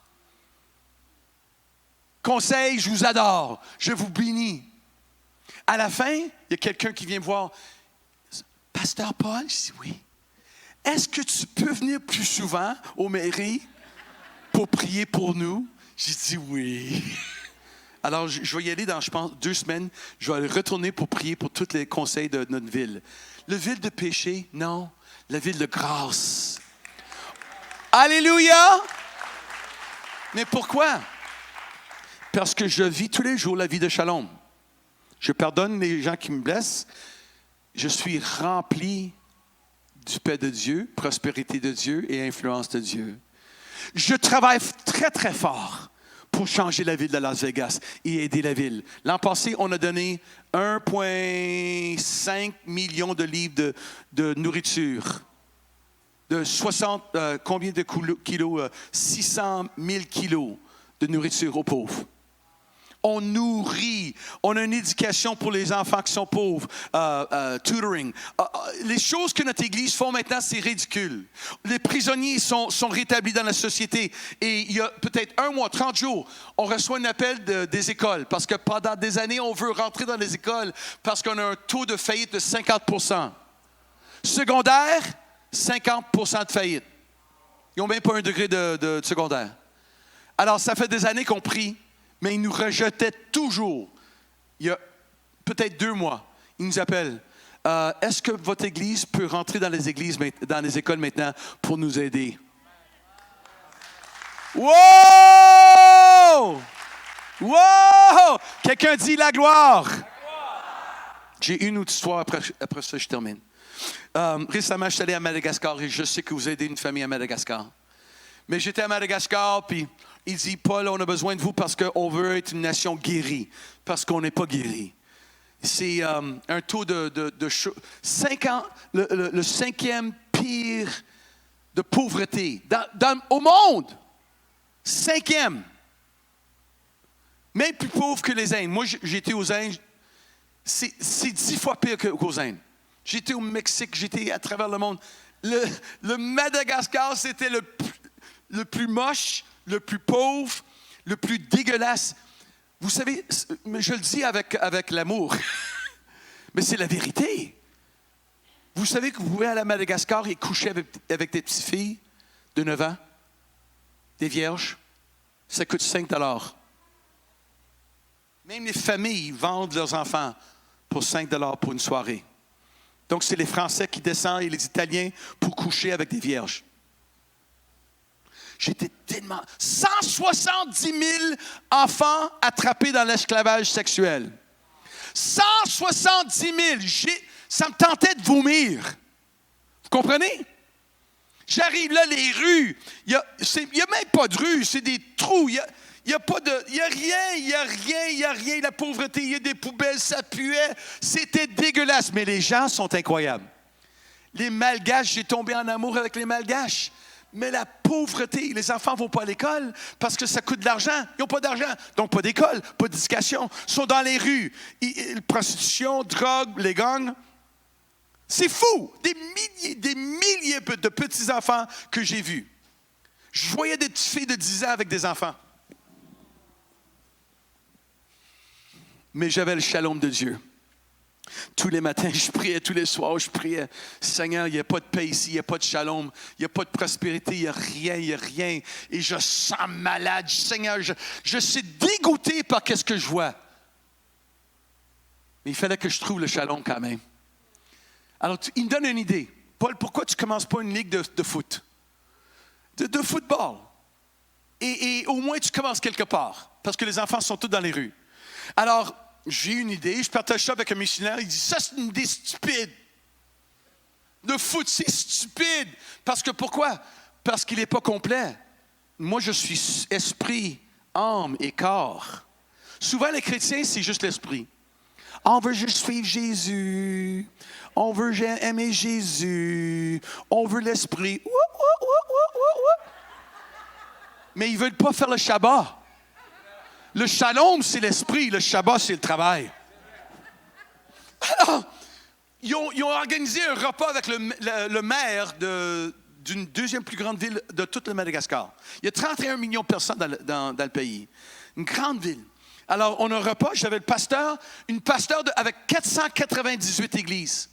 Conseil, je vous adore. Je vous bénis. À la fin, il y a quelqu'un qui vient me voir. Pasteur Paul, je dis oui. Est-ce que tu peux venir plus souvent aux mairies pour prier pour nous? J'ai dit oui. Alors, je vais y aller dans, je pense, 2 semaines. Je vais aller retourner pour prier pour tous les conseils de notre ville. La ville de péché, non. La ville de grâce. Alléluia! Mais pourquoi? Parce que je vis tous les jours la vie de shalom. Je pardonne les gens qui me blessent. Je suis rempli du paix de Dieu, prospérité de Dieu et influence de Dieu. Je travaille très, très fort pour changer la ville de Las Vegas et aider la ville. L'an passé, on a donné 1,5 million de livres de nourriture. De 60, combien de kilos? 600 000 kilos de nourriture aux pauvres. On nourrit. On a une éducation pour les enfants qui sont pauvres. Tutoring. Les choses que notre Église fait maintenant, c'est ridicule. Les prisonniers sont rétablis dans la société. Et il y a peut-être 1 mois, 30 jours, on reçoit un appel des écoles. Parce que pendant des années, on veut rentrer dans les écoles parce qu'on a un taux de faillite de 50%. Secondaire, 50% de faillite. Ils n'ont même pas 1 degré de secondaire. Alors, ça fait des années qu'on prie, mais ils nous rejetaient toujours. Il y a peut-être 2 mois, ils nous appellent. Est-ce que votre Église peut rentrer dans les écoles maintenant pour nous aider? Wow! Wow! Quelqu'un dit la gloire. J'ai une autre histoire, après ça, je termine. Récemment, je suis allé à Madagascar et je sais que vous aidez une famille à Madagascar. Mais j'étais à Madagascar, puis il dit, Paul, on a besoin de vous parce qu'on veut être une nation guérie, parce qu'on n'est pas guéri. C'est un taux de 5 ans, le 5e pire de pauvreté au monde. 5e. Même plus pauvre que les Indes. Moi, j'étais aux Indes. C'est 10 fois pire qu'aux Indes. J'étais au Mexique, j'étais à travers le monde. Le Madagascar, c'était le plus moche, le plus pauvre, le plus dégueulasse. Vous savez, je le dis avec l'amour, mais c'est la vérité. Vous savez que vous pouvez aller à Madagascar et coucher avec des petites filles de 9 ans, des vierges, ça coûte 5 $. Même les familles vendent leurs enfants pour 5 $ pour une soirée. Donc, c'est les Français qui descendent et les Italiens pour coucher avec des vierges. J'étais tellement... 170 000 enfants attrapés dans l'esclavage sexuel. 170 000! Ça me tentait de vomir. Vous comprenez? J'arrive là, les rues, il n'y a même pas de rue, c'est des trous. Il n'y a rien. La pauvreté, il y a des poubelles, ça puait. C'était dégueulasse, mais les gens sont incroyables. Les Malgaches, j'ai tombé en amour avec les Malgaches. Mais la pauvreté, les enfants ne vont pas à l'école parce que ça coûte de l'argent. Ils n'ont pas d'argent, donc pas d'école, pas d'éducation. Ils sont dans les rues. Prostitution, drogue, les gangs. C'est fou! Des milliers de petits-enfants que j'ai vus. Je voyais des petites filles de 10 ans avec des enfants. Mais j'avais le shalom de Dieu. Tous les matins, je priais, tous les soirs, je priais. Seigneur, il n'y a pas de paix ici, il n'y a pas de shalom, il n'y a pas de prospérité, il n'y a rien. Et je sens malade. Seigneur, je suis dégoûté par ce que je vois. Mais il fallait que je trouve le shalom quand même. Alors, il me donne une idée. Paul, pourquoi tu ne commences pas une ligue de foot? De football. Et au moins, tu commences quelque part. Parce que les enfants sont tous dans les rues. Alors, j'ai une idée. Je partage ça avec un missionnaire. Il dit, ça, c'est une idée stupide. Le foot, c'est stupide. Parce que pourquoi? Parce qu'il n'est pas complet. Moi, je suis esprit, âme et corps. Souvent, les chrétiens, c'est juste l'esprit. On veut juste suivre Jésus. On veut aimer Jésus. On veut l'esprit. Mais ils ne veulent pas faire le Shabbat. Le shalom, c'est l'esprit. Le Shabbat, c'est le travail. Alors, ils ont organisé un repas avec le maire d'une deuxième plus grande ville de tout le Madagascar. Il y a 31 millions de personnes dans le pays. Une grande ville. Alors, on a un repas. J'avais une pasteur avec 498 églises.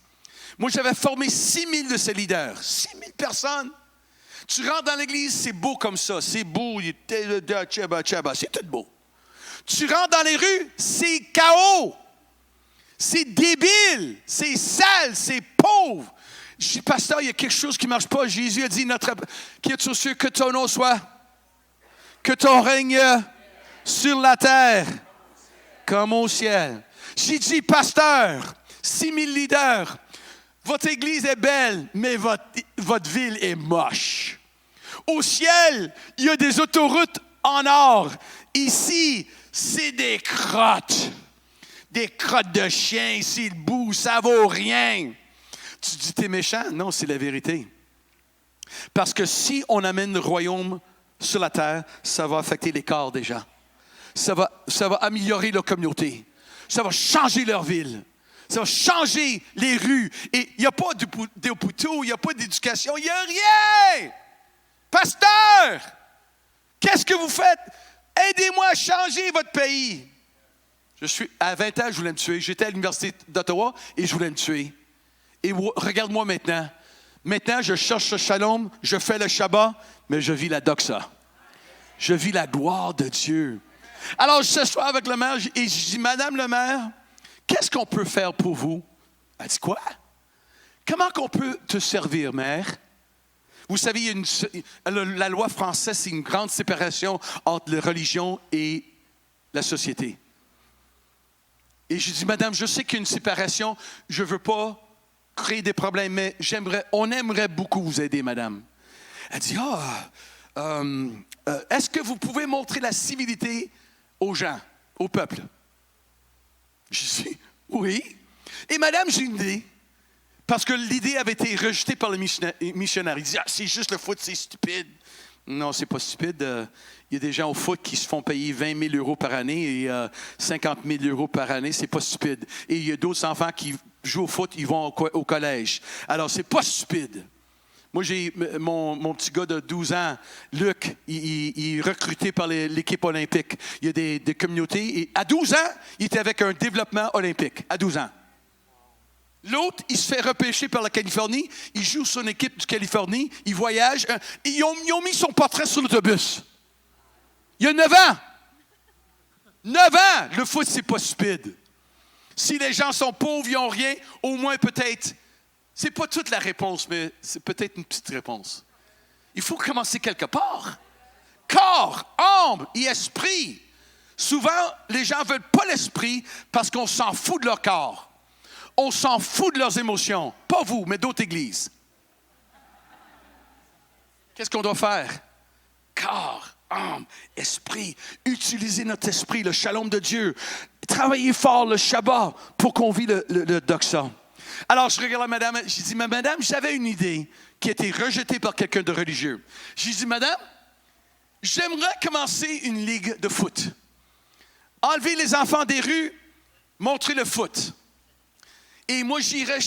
Moi, j'avais formé 6 000 de ces leaders. 6 000 personnes. Tu rentres dans l'église, c'est beau comme ça. C'est beau. C'est tout beau. Tu rentres dans les rues, c'est chaos. C'est débile. C'est sale. C'est pauvre. Je dis, pasteur, il y a quelque chose qui ne marche pas. Jésus a dit, qui est sûr que ton nom soit, que ton règne sur la terre comme au ciel. J'ai dit, pasteur, 6 000 leaders, votre église est belle, mais votre ville est moche. Au ciel, il y a des autoroutes en or. Ici, c'est des crottes. Des crottes de chien. Ici, le bout, ça vaut rien. Tu dis, t'es méchant? Non, c'est la vérité. Parce que si on amène le royaume sur la terre, ça va affecter les corps des gens. ça va améliorer leur communauté. Ça va changer leur ville. Ça va changer les rues. Et il n'y a pas d'hôpitaux, il n'y a pas d'éducation, il n'y a rien. Pasteur, qu'est-ce que vous faites? Aidez-moi à changer votre pays. À 20 ans, je voulais me tuer. J'étais à l'Université d'Ottawa et je voulais me tuer. Et regarde-moi maintenant. Maintenant, je cherche le shalom, je fais le Shabbat, mais je vis la doxa. Je vis la gloire de Dieu. Alors, je s'assois avec le maire et je dis, Madame le maire, qu'est-ce qu'on peut faire pour vous? Elle dit, quoi? Comment qu'on peut te servir, maire? Vous savez, la loi française, c'est une grande séparation entre la religion et la société. Et je dis, Madame, je sais qu'il y a une séparation, je ne veux pas créer des problèmes, mais on aimerait beaucoup vous aider, Madame. Elle dit, est-ce que vous pouvez montrer la civilité aux gens, au peuple? Je dis, oui. Et Madame, j'ai une idée. Parce que l'idée avait été rejetée par les missionnaires. Ils disaient, c'est juste le foot, c'est stupide. Non, c'est pas stupide. Il y a des gens au foot qui se font payer 20 000 euros par année et 50 000 euros par année. C'est pas stupide. Et il y a d'autres enfants qui jouent au foot, ils vont au collège. Alors, c'est pas stupide. Moi, j'ai mon petit gars de 12 ans, Luc, il est recruté par l'équipe olympique. Il y a des communautés. Et à 12 ans, il était avec un développement olympique. À 12 ans. L'autre, il se fait repêcher par la Californie. Il joue son équipe de Californie. Il voyage. Ils ont mis son portrait sur l'autobus. Il y a 9 ans. 9 ans! Le foot, c'est pas stupide. Si les gens sont pauvres, ils n'ont rien, au moins peut-être... C'est pas toute la réponse, mais c'est peut-être une petite réponse. Il faut commencer quelque part. Corps, âme et esprit. Souvent, les gens ne veulent pas l'esprit parce qu'on s'en fout de leur corps. On s'en fout de leurs émotions. Pas vous, mais d'autres églises. Qu'est-ce qu'on doit faire? Corps, âme, esprit. Utilisez notre esprit, le shalom de Dieu. Travaillez fort le Shabbat pour qu'on vive le doxa. Alors, je regarde la madame, j'ai dit, madame, j'avais une idée qui a été rejetée par quelqu'un de religieux. J'ai dit, madame, j'aimerais commencer une ligue de foot. Enlever les enfants des rues, montrer le foot. Et moi, j'irais,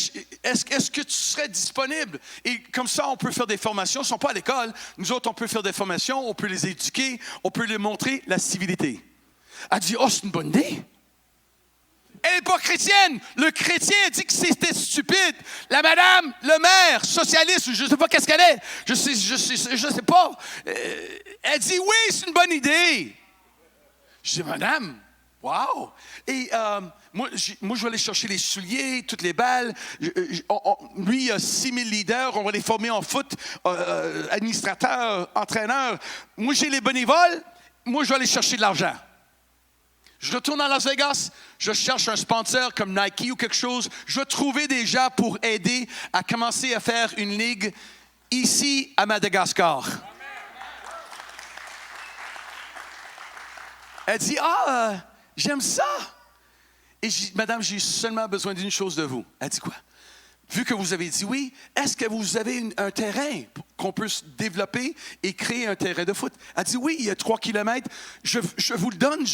est-ce que tu serais disponible? Et comme ça, on peut faire des formations. Ils ne sont pas à l'école. Nous autres, on peut faire des formations, on peut les éduquer, on peut leur montrer la civilité. Elle dit, oh, c'est une bonne idée. Elle n'est pas chrétienne. Le chrétien a dit que c'était stupide. La madame, le maire, socialiste, je ne sais pas qu'est-ce qu'elle est. Je sais pas. Elle dit, oui, c'est une bonne idée. Je dis, madame, wow. Et moi, je vais aller chercher les souliers, toutes les balles. Lui, il a 6 000 leaders. On va les former en foot, administrateurs, entraîneurs. Moi, j'ai les bénévoles. Moi, je vais aller chercher de l'argent. Je retourne à Las Vegas, je cherche un sponsor comme Nike ou quelque chose. Je vais trouver des gens pour aider à commencer à faire une ligue ici à Madagascar. Elle dit, j'aime ça. Et je dis, madame, j'ai seulement besoin d'une chose de vous. Elle dit quoi? Vu que vous avez dit oui, est-ce que vous avez un terrain qu'on peut se développer et créer un terrain de foot? Elle dit oui, il y a 3 kilomètres. Je vous le donne.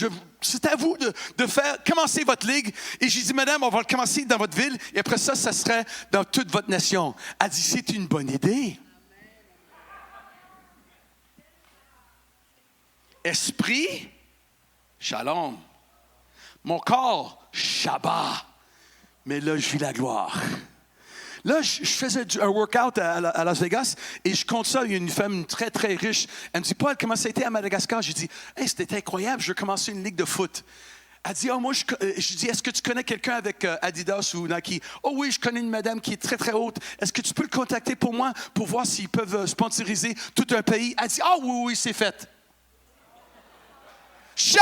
C'est à vous de faire, commencer votre ligue. Et j'ai dit, madame, on va le commencer dans votre ville. Et après ça serait dans toute votre nation. Elle dit, c'est une bonne idée. Esprit, shalom. Mon corps, Shabbat. Mais là, je vis la gloire. Là, je faisais un workout à Las Vegas et je compte ça. Il y a une femme très, très riche. Elle me dit, Paul, comment ça a été à Madagascar? J'ai dit, hey, c'était incroyable, je vais commencer une ligue de foot. Elle dit, moi, je dis, est-ce que tu connais quelqu'un avec Adidas ou Nike? Oh oui, je connais une madame qui est très, très haute. Est-ce que tu peux le contacter pour moi pour voir s'ils peuvent sponsoriser tout un pays? Elle dit, oui, c'est fait. Shabbat!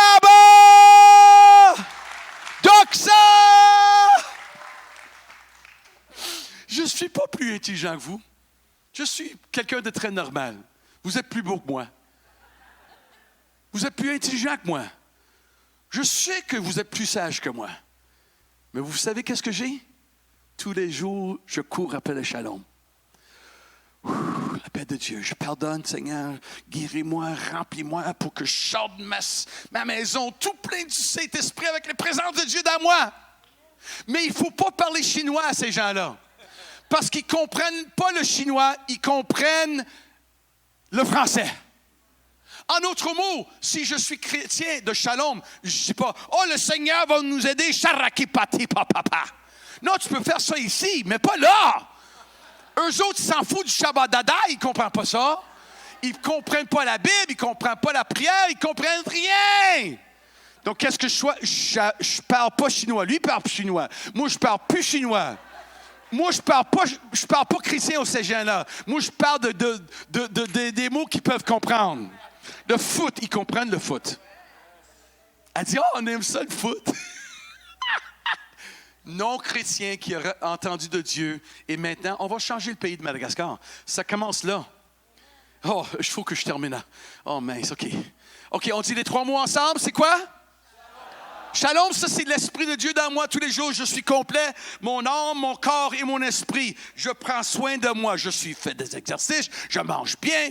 Doxa! Je ne suis pas plus intelligent que vous. Je suis quelqu'un de très normal. Vous êtes plus beau que moi. Vous êtes plus intelligent que moi. Je sais que vous êtes plus sage que moi. Mais vous savez qu'est-ce que j'ai? Tous les jours, je cours après le shalom. La paix de Dieu. Je pardonne, Seigneur. Guéris-moi, remplis-moi pour que je sorte de ma maison tout plein du Saint-Esprit avec la présence de Dieu dans moi. Mais il ne faut pas parler chinois à ces gens-là. Parce qu'ils ne comprennent pas le chinois, ils comprennent le français. En d'autres mots, si je suis chrétien de Shalom, je ne dis pas « Oh, le Seigneur va nous aider, charakipati papa ». Non, tu peux faire ça ici, mais pas là. Eux autres, ils s'en foutent du Shabbat Dada, ils ne comprennent pas ça. Ils ne comprennent pas la Bible, ils ne comprennent pas la prière, ils ne comprennent rien. Donc, qu'est-ce que je fais? Je ne parle pas chinois. Lui, il parle chinois. Moi, je ne parle plus chinois. Moi, je ne parle pas chrétien aux ces gens-là. Moi, je parle des mots qu'ils peuvent comprendre. Le foot, ils comprennent le foot. Elle dit, oh, on aime ça, le foot. Non-chrétien qui a entendu de Dieu. Et maintenant, on va changer le pays de Madagascar. Ça commence là. Oh, il faut que je termine là. Oh, mince, OK. OK, on dit les 3 mots ensemble. C'est quoi? Shalom, ça, c'est l'Esprit de Dieu dans moi tous les jours. Je suis complet, mon âme, mon corps et mon esprit. Je prends soin de moi. Je suis fait des exercices. Je mange bien.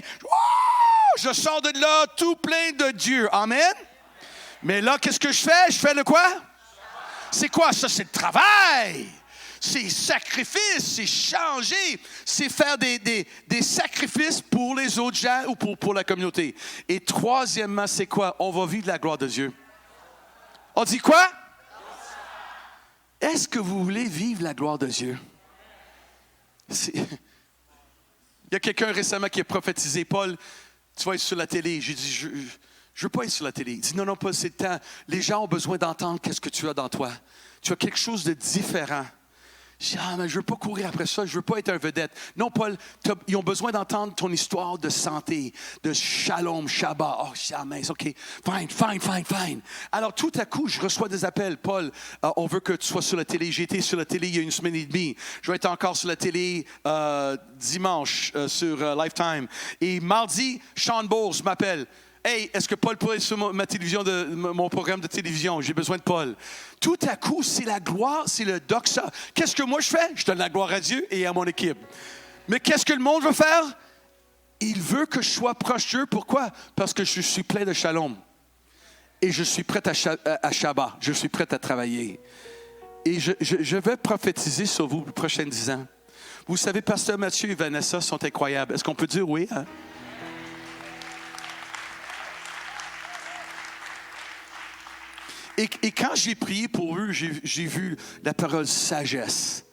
Je sors de là tout plein de Dieu. Amen. Mais là, qu'est-ce que je fais? Je fais le quoi? C'est quoi ça? C'est le travail. C'est sacrifice. C'est changer. C'est faire des sacrifices pour les autres gens ou pour la communauté. Et troisièmement, c'est quoi? On va vivre la gloire de Dieu. On dit quoi? Est-ce que vous voulez vivre la gloire de Dieu? Il y a quelqu'un récemment qui a prophétisé, Paul, tu vas être sur la télé. J'ai dit, je ne veux pas être sur la télé. Il dit, non, Paul, c'est le temps. Les gens ont besoin d'entendre qu'est-ce que tu as dans toi. Tu as quelque chose de différent. Je dis, mais je ne veux pas courir après ça, je ne veux pas être un vedette. Non, Paul, ils ont besoin d'entendre ton histoire de santé, de shalom, Shabbat. Oh, mince, OK, fine. Alors, tout à coup, je reçois des appels. Paul, on veut que tu sois sur la télé. J'ai été sur la télé il y a 1 semaine et demie. Je vais être encore sur la télé dimanche sur Lifetime. Et mardi, Sean Bowles m'appelle. Hey, est-ce que Paul pourrait être sur ma télévision, mon programme de télévision? J'ai besoin de Paul. Tout à coup, c'est la gloire, c'est le doxa. Qu'est-ce que moi je fais? Je donne la gloire à Dieu et à mon équipe. Mais qu'est-ce que le monde veut faire? Il veut que je sois proche d'eux. Pourquoi? Parce que je suis plein de shalom. Et je suis prêt à Shabbat. Je suis prêt à travailler. Et je vais prophétiser sur vous les prochains 10 ans. Vous savez, Pasteur Mathieu et Vanessa sont incroyables. Est-ce qu'on peut dire oui? Hein? Et quand j'ai prié pour eux, j'ai vu la parole sagesse.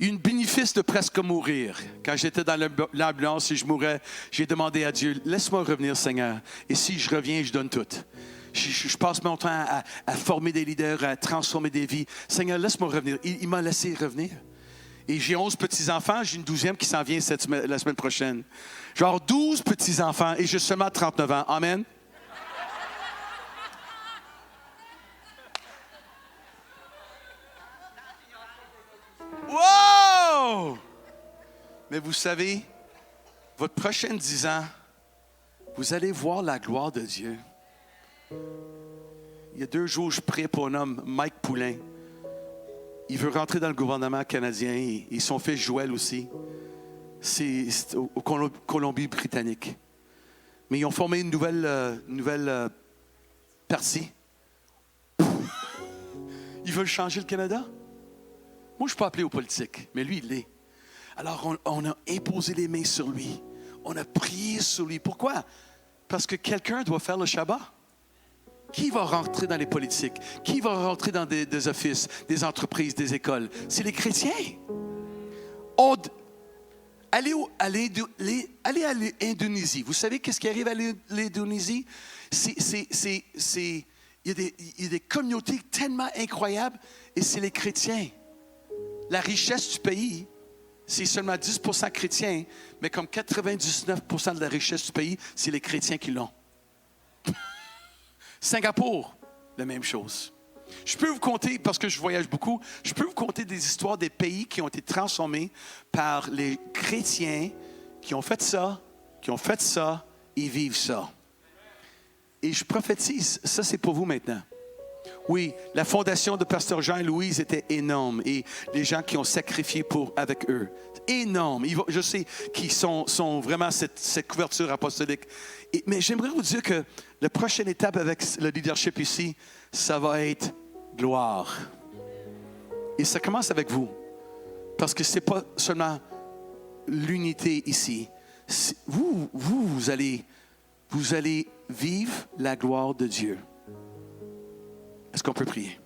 Une bénéfice de presque mourir. Quand j'étais dans l'ambulance et je mourais, j'ai demandé à Dieu, laisse-moi revenir, Seigneur. Et si je reviens, je donne tout. Je passe mon temps à former des leaders, à transformer des vies. Seigneur, laisse-moi revenir. Il m'a laissé revenir. Et j'ai 11 petits-enfants, j'ai une 12e qui s'en vient la semaine prochaine. Genre 12 petits-enfants et j'ai seulement 39 ans. Amen. Wow! Mais vous savez, votre prochaine 10 ans, vous allez voir la gloire de Dieu. Il y a 2 jours, je prie pour un homme, Mike Poulain. Il veut rentrer dans le gouvernement canadien et son fils Joël aussi. C'est au Colombie-Britannique. Mais ils ont formé une nouvelle partie. Ils veulent changer le Canada? Moi, je ne suis pas appelé aux politiques, mais lui, il l'est. Alors, on a imposé les mains sur lui. On a prié sur lui. Pourquoi? Parce que quelqu'un doit faire le Shabbat. Qui va rentrer dans les politiques? Qui va rentrer dans des offices, des entreprises, des écoles? C'est les chrétiens. Allez à l'Indonésie. Vous savez qu'est-ce qui arrive à l'Indonésie? Il y a des communautés tellement incroyables et c'est les chrétiens. La richesse du pays, c'est seulement 10% chrétiens, mais comme 99% de la richesse du pays, c'est les chrétiens qui l'ont. Singapour, la même chose. Je peux vous conter, parce que je voyage beaucoup, je peux vous conter des histoires des pays qui ont été transformés par les chrétiens qui ont fait ça, et vivent ça. Et je prophétise, ça c'est pour vous maintenant. Oui, la fondation de Pasteur Jean et Louise était énorme et les gens qui ont sacrifié avec eux. Énorme. Je sais qu'ils sont vraiment cette couverture apostolique. Mais j'aimerais vous dire que la prochaine étape avec le leadership ici, ça va être gloire. Et ça commence avec vous. Parce que ce n'est pas seulement l'unité ici. Vous allez vivre la gloire de Dieu. Est-ce qu'on peut prier?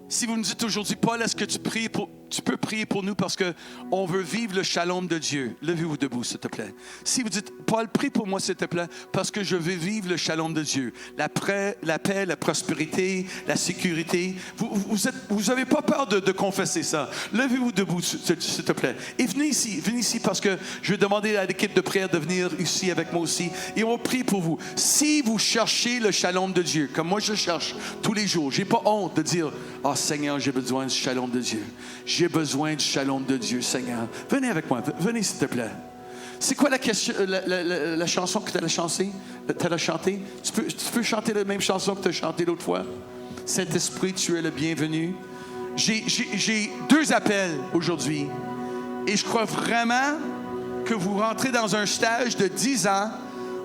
Si vous nous dites aujourd'hui, Paul, est-ce que tu peux prier pour nous parce qu'on veut vivre le shalom de Dieu? Levez-vous debout, s'il te plaît. Si vous dites, Paul, prie pour moi, s'il te plaît, parce que je veux vivre le shalom de Dieu. La paix, la prospérité, la sécurité. Vous n'avez pas peur de confesser ça. Levez-vous debout, s'il te plaît. Et venez ici parce que je vais demander à l'équipe de prière de venir ici avec moi aussi. Et on va prier pour vous. Si vous cherchez le shalom de Dieu, comme moi je cherche tous les jours, j'ai pas honte de dire, ah, Seigneur, j'ai besoin du shalom de Dieu. J'ai besoin du shalom de Dieu, Seigneur. Venez avec moi. Venez, s'il te plaît. C'est quoi la chanson que tu as chantée? Tu peux chanter la même chanson que tu as chantée l'autre fois? Saint-Esprit, tu es le bienvenu. J'ai 2 appels aujourd'hui. Et je crois vraiment que vous rentrez dans un stage de 10 ans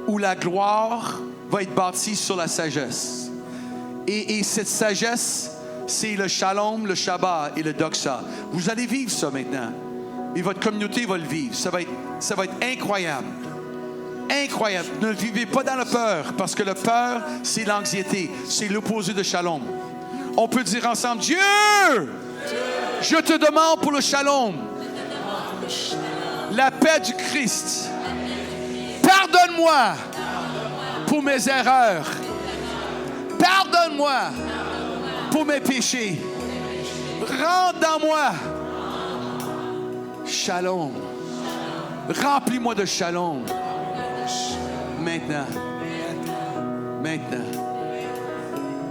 où la gloire va être bâtie sur la sagesse. Et cette sagesse, c'est le shalom, le shabbat et le doxa. Vous allez vivre ça maintenant. Et votre communauté va le vivre. Ça va être incroyable. Incroyable. Ne vivez pas dans la peur, parce que la peur, c'est l'anxiété. C'est l'opposé de shalom. On peut dire ensemble, Dieu, je te demande pour le shalom, la paix du Christ. Pardonne-moi pour mes erreurs. Pardonne-moi pour mes péchés. Rentre dans moi. Shalom. Remplis-moi de shalom. Maintenant.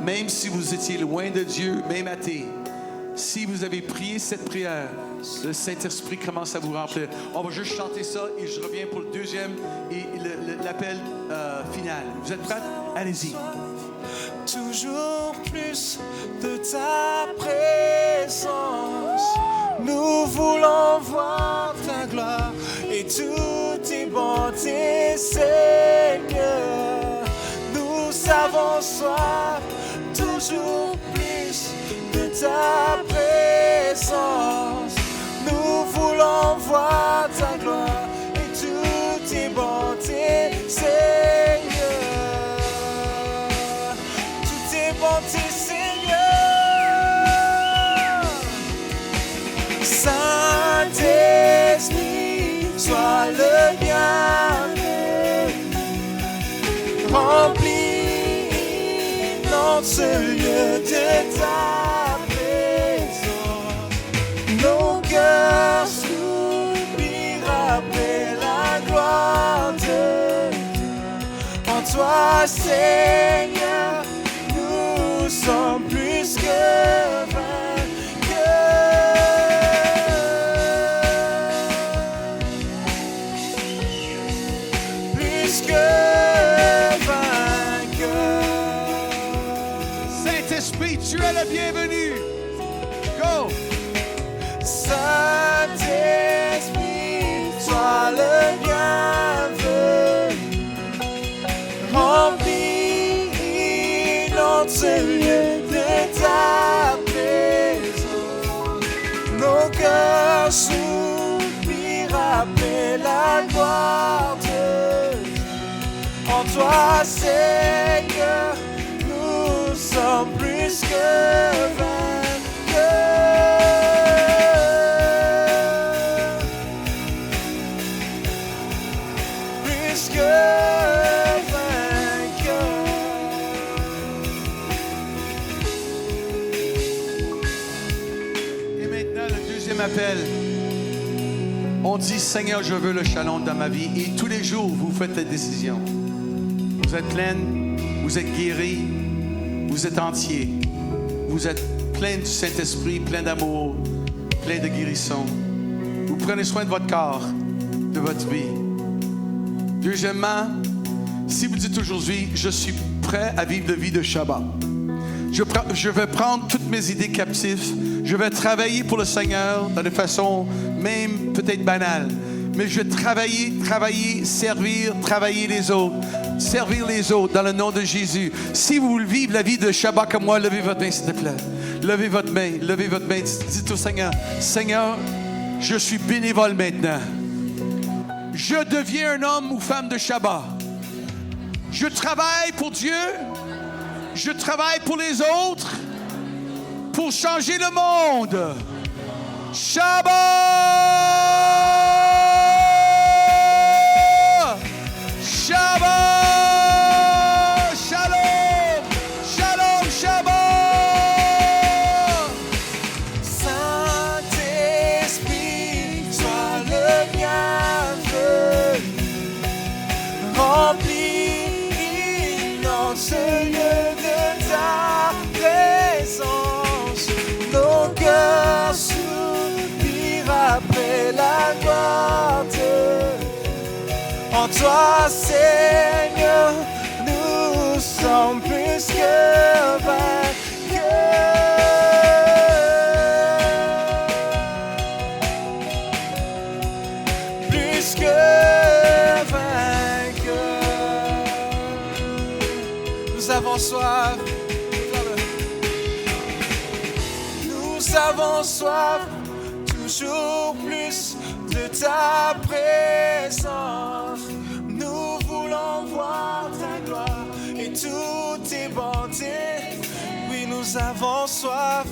Même si vous étiez loin de Dieu, même athée, si vous avez prié cette prière, le Saint-Esprit commence à vous remplir. On va juste chanter ça et je reviens pour le deuxième et l'appel final. Vous êtes prêts? Allez-y. Toujours plus de ta présence. Nous voulons voir ta gloire et toutes tes bontés, Seigneur. Nous avons soif, toujours plus de ta présence. Nous voulons voir ta gloire et toutes tes bontés, Seigneur. Bonté, Seigneur. Saint-Esprit, sois le bienvenu. Remplis dans ce lieu de ta présence. Nos cœurs soupirent après la gloire de Dieu. En toi, Seigneur, nous sommes plus que vainqueurs. Plus que vainqueurs. Saint-Esprit, tu es le bienvenu. Go! Saint-Esprit, sois le bienvenu. Remplis dans ce lieu de ta présence. Nos cœurs soupirent après la gloire de Dieu. En toi, Seigneur, nous sommes plus que vainqueurs. Plus que appel. On dit, Seigneur, je veux le shalom dans ma vie. Et tous les jours, vous faites la décision. Vous êtes pleine, vous êtes guéris, vous êtes entier. Vous êtes plein du Saint-Esprit, plein d'amour, plein de guérison. Vous prenez soin de votre corps, de votre vie. Deuxièmement, si vous dites aujourd'hui, je suis prêt à vivre la vie de Shabbat. Je vais prendre toutes mes idées captives. Je vais travailler pour le Seigneur de façon même peut-être banale. Mais je vais travailler, servir, travailler les autres. Servir les autres dans le nom de Jésus. Si vous voulez vivre la vie de Shabbat comme moi, levez votre main s'il te plaît. Levez votre main. Dites au Seigneur, Seigneur, je suis bénévole maintenant. Je deviens un homme ou femme de Shabbat. Je travaille pour Dieu. Je travaille pour les autres. Pour changer le monde. Shabbat! Shabbat! Shalom! Shalom, Shabbat! Saint-Esprit, sois le bienvenu. Remplis dans ce lieu de ta présence. Nos cœurs soupirent après la gloire de en toi, Seigneur, nous sommes plus que vainqueurs. Plus que vainqueurs. Nous avons soif. Nous avons soif, toujours plus de ta présence. Nous voulons voir ta gloire et toutes tes bontés. Oui, nous avons soif,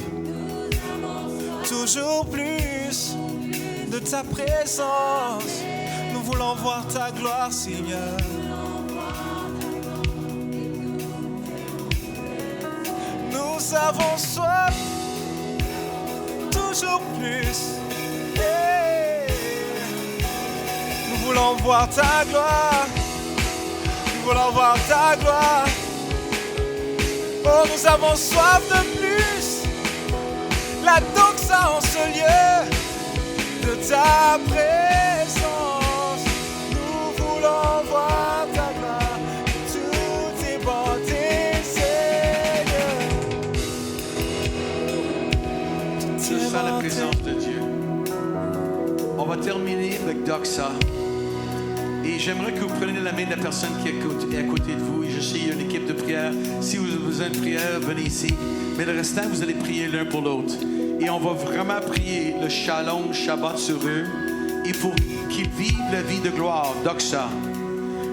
toujours plus de ta présence. Nous voulons voir ta gloire, Seigneur. Nous avons soif, toujours plus. Nous voulons voir ta gloire. Nous voulons voir ta gloire. Oh, nous avons soif de plus. La doxa en ce lieu de ta présence. Nous voulons voir ta gloire. Toutes tes bontés, Seigneur. Je sens la présence de Dieu. On va terminer avec Doxa. Et j'aimerais que vous preniez la main de la personne qui est à côté de vous. Et je sais, il y a une équipe de prière. Si vous avez besoin de prière, venez ici. Mais le restant, vous allez prier l'un pour l'autre. Et on va vraiment prier le Shalom Shabbat sur eux. Et pour qu'ils vivent la vie de gloire, Doxa.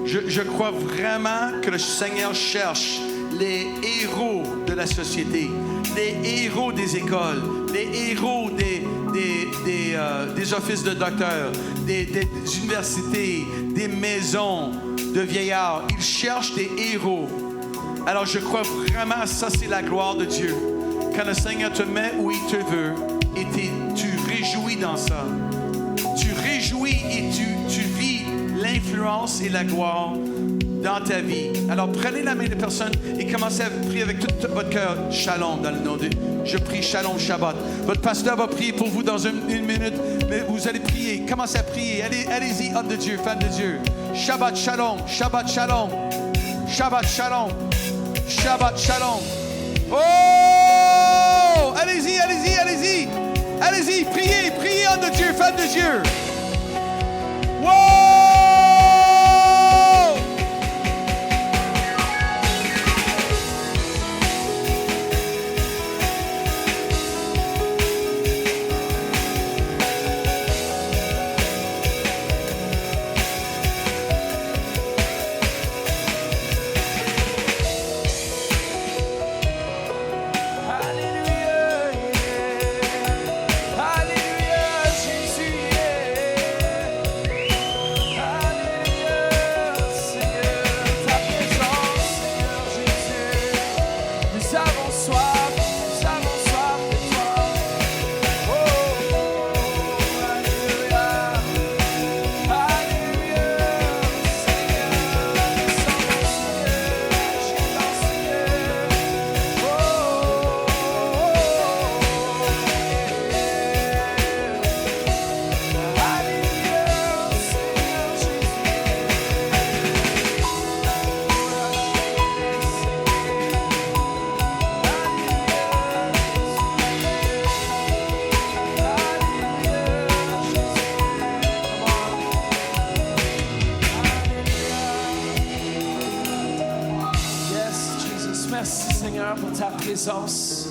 Je crois vraiment que le Seigneur cherche les héros de la société, les héros des écoles, les héros des offices de docteurs, des universités, des maisons de vieillards. Il cherche des héros. Alors je crois vraiment, ça c'est la gloire de Dieu. Quand le Seigneur te met où il te veut, et tu réjouis dans ça. Tu réjouis et tu vis l'influence et la gloire dans ta vie. Alors prenez la main de personne et commencez à prier avec tout votre cœur. Shalom dans le nom de... Je prie Shalom Shabbat. Votre pasteur va prier pour vous dans une minute, mais vous allez prier. Commencez à prier. Allez-y, homme de Dieu, femme de Dieu. Shabbat Shalom, Shabbat Shalom, Shabbat Shalom, Shabbat Shalom. Oh! Allez-y, allez-y, allez-y. Allez-y, priez, priez, homme de Dieu, femme de Dieu. Wow! merci, Seigneur, pour ta présence.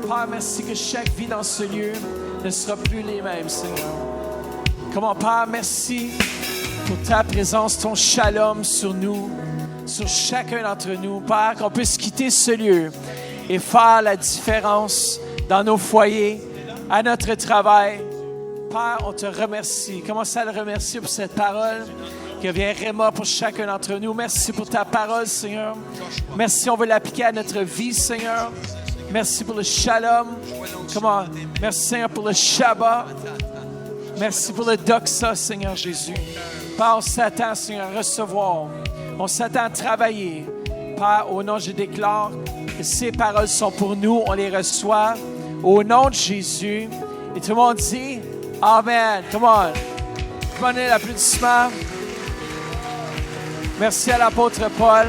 Père, merci que chaque vie dans ce lieu ne sera plus les mêmes, Seigneur. Comment, Père, merci pour ta présence, ton shalom sur nous, sur chacun d'entre nous. Père, qu'on puisse quitter ce lieu et faire la différence dans nos foyers, à notre travail. Père, on te remercie. Commence à le remercier pour cette parole qui vient Réma pour chacun d'entre nous. Merci pour ta parole, Seigneur. Merci, on veut l'appliquer à notre vie, Seigneur. Merci pour le shalom. Comment? Merci, Seigneur, pour le Shabbat. Merci pour le doxa, Seigneur Jésus. Père, on s'attend, Seigneur, à recevoir. On s'attend à travailler. Père, au nom, je déclare que ces paroles sont pour nous. On les reçoit au nom de Jésus. Et tout le monde dit Amen. Come on. Prenez l'applaudissement. Merci à l'apôtre Paul.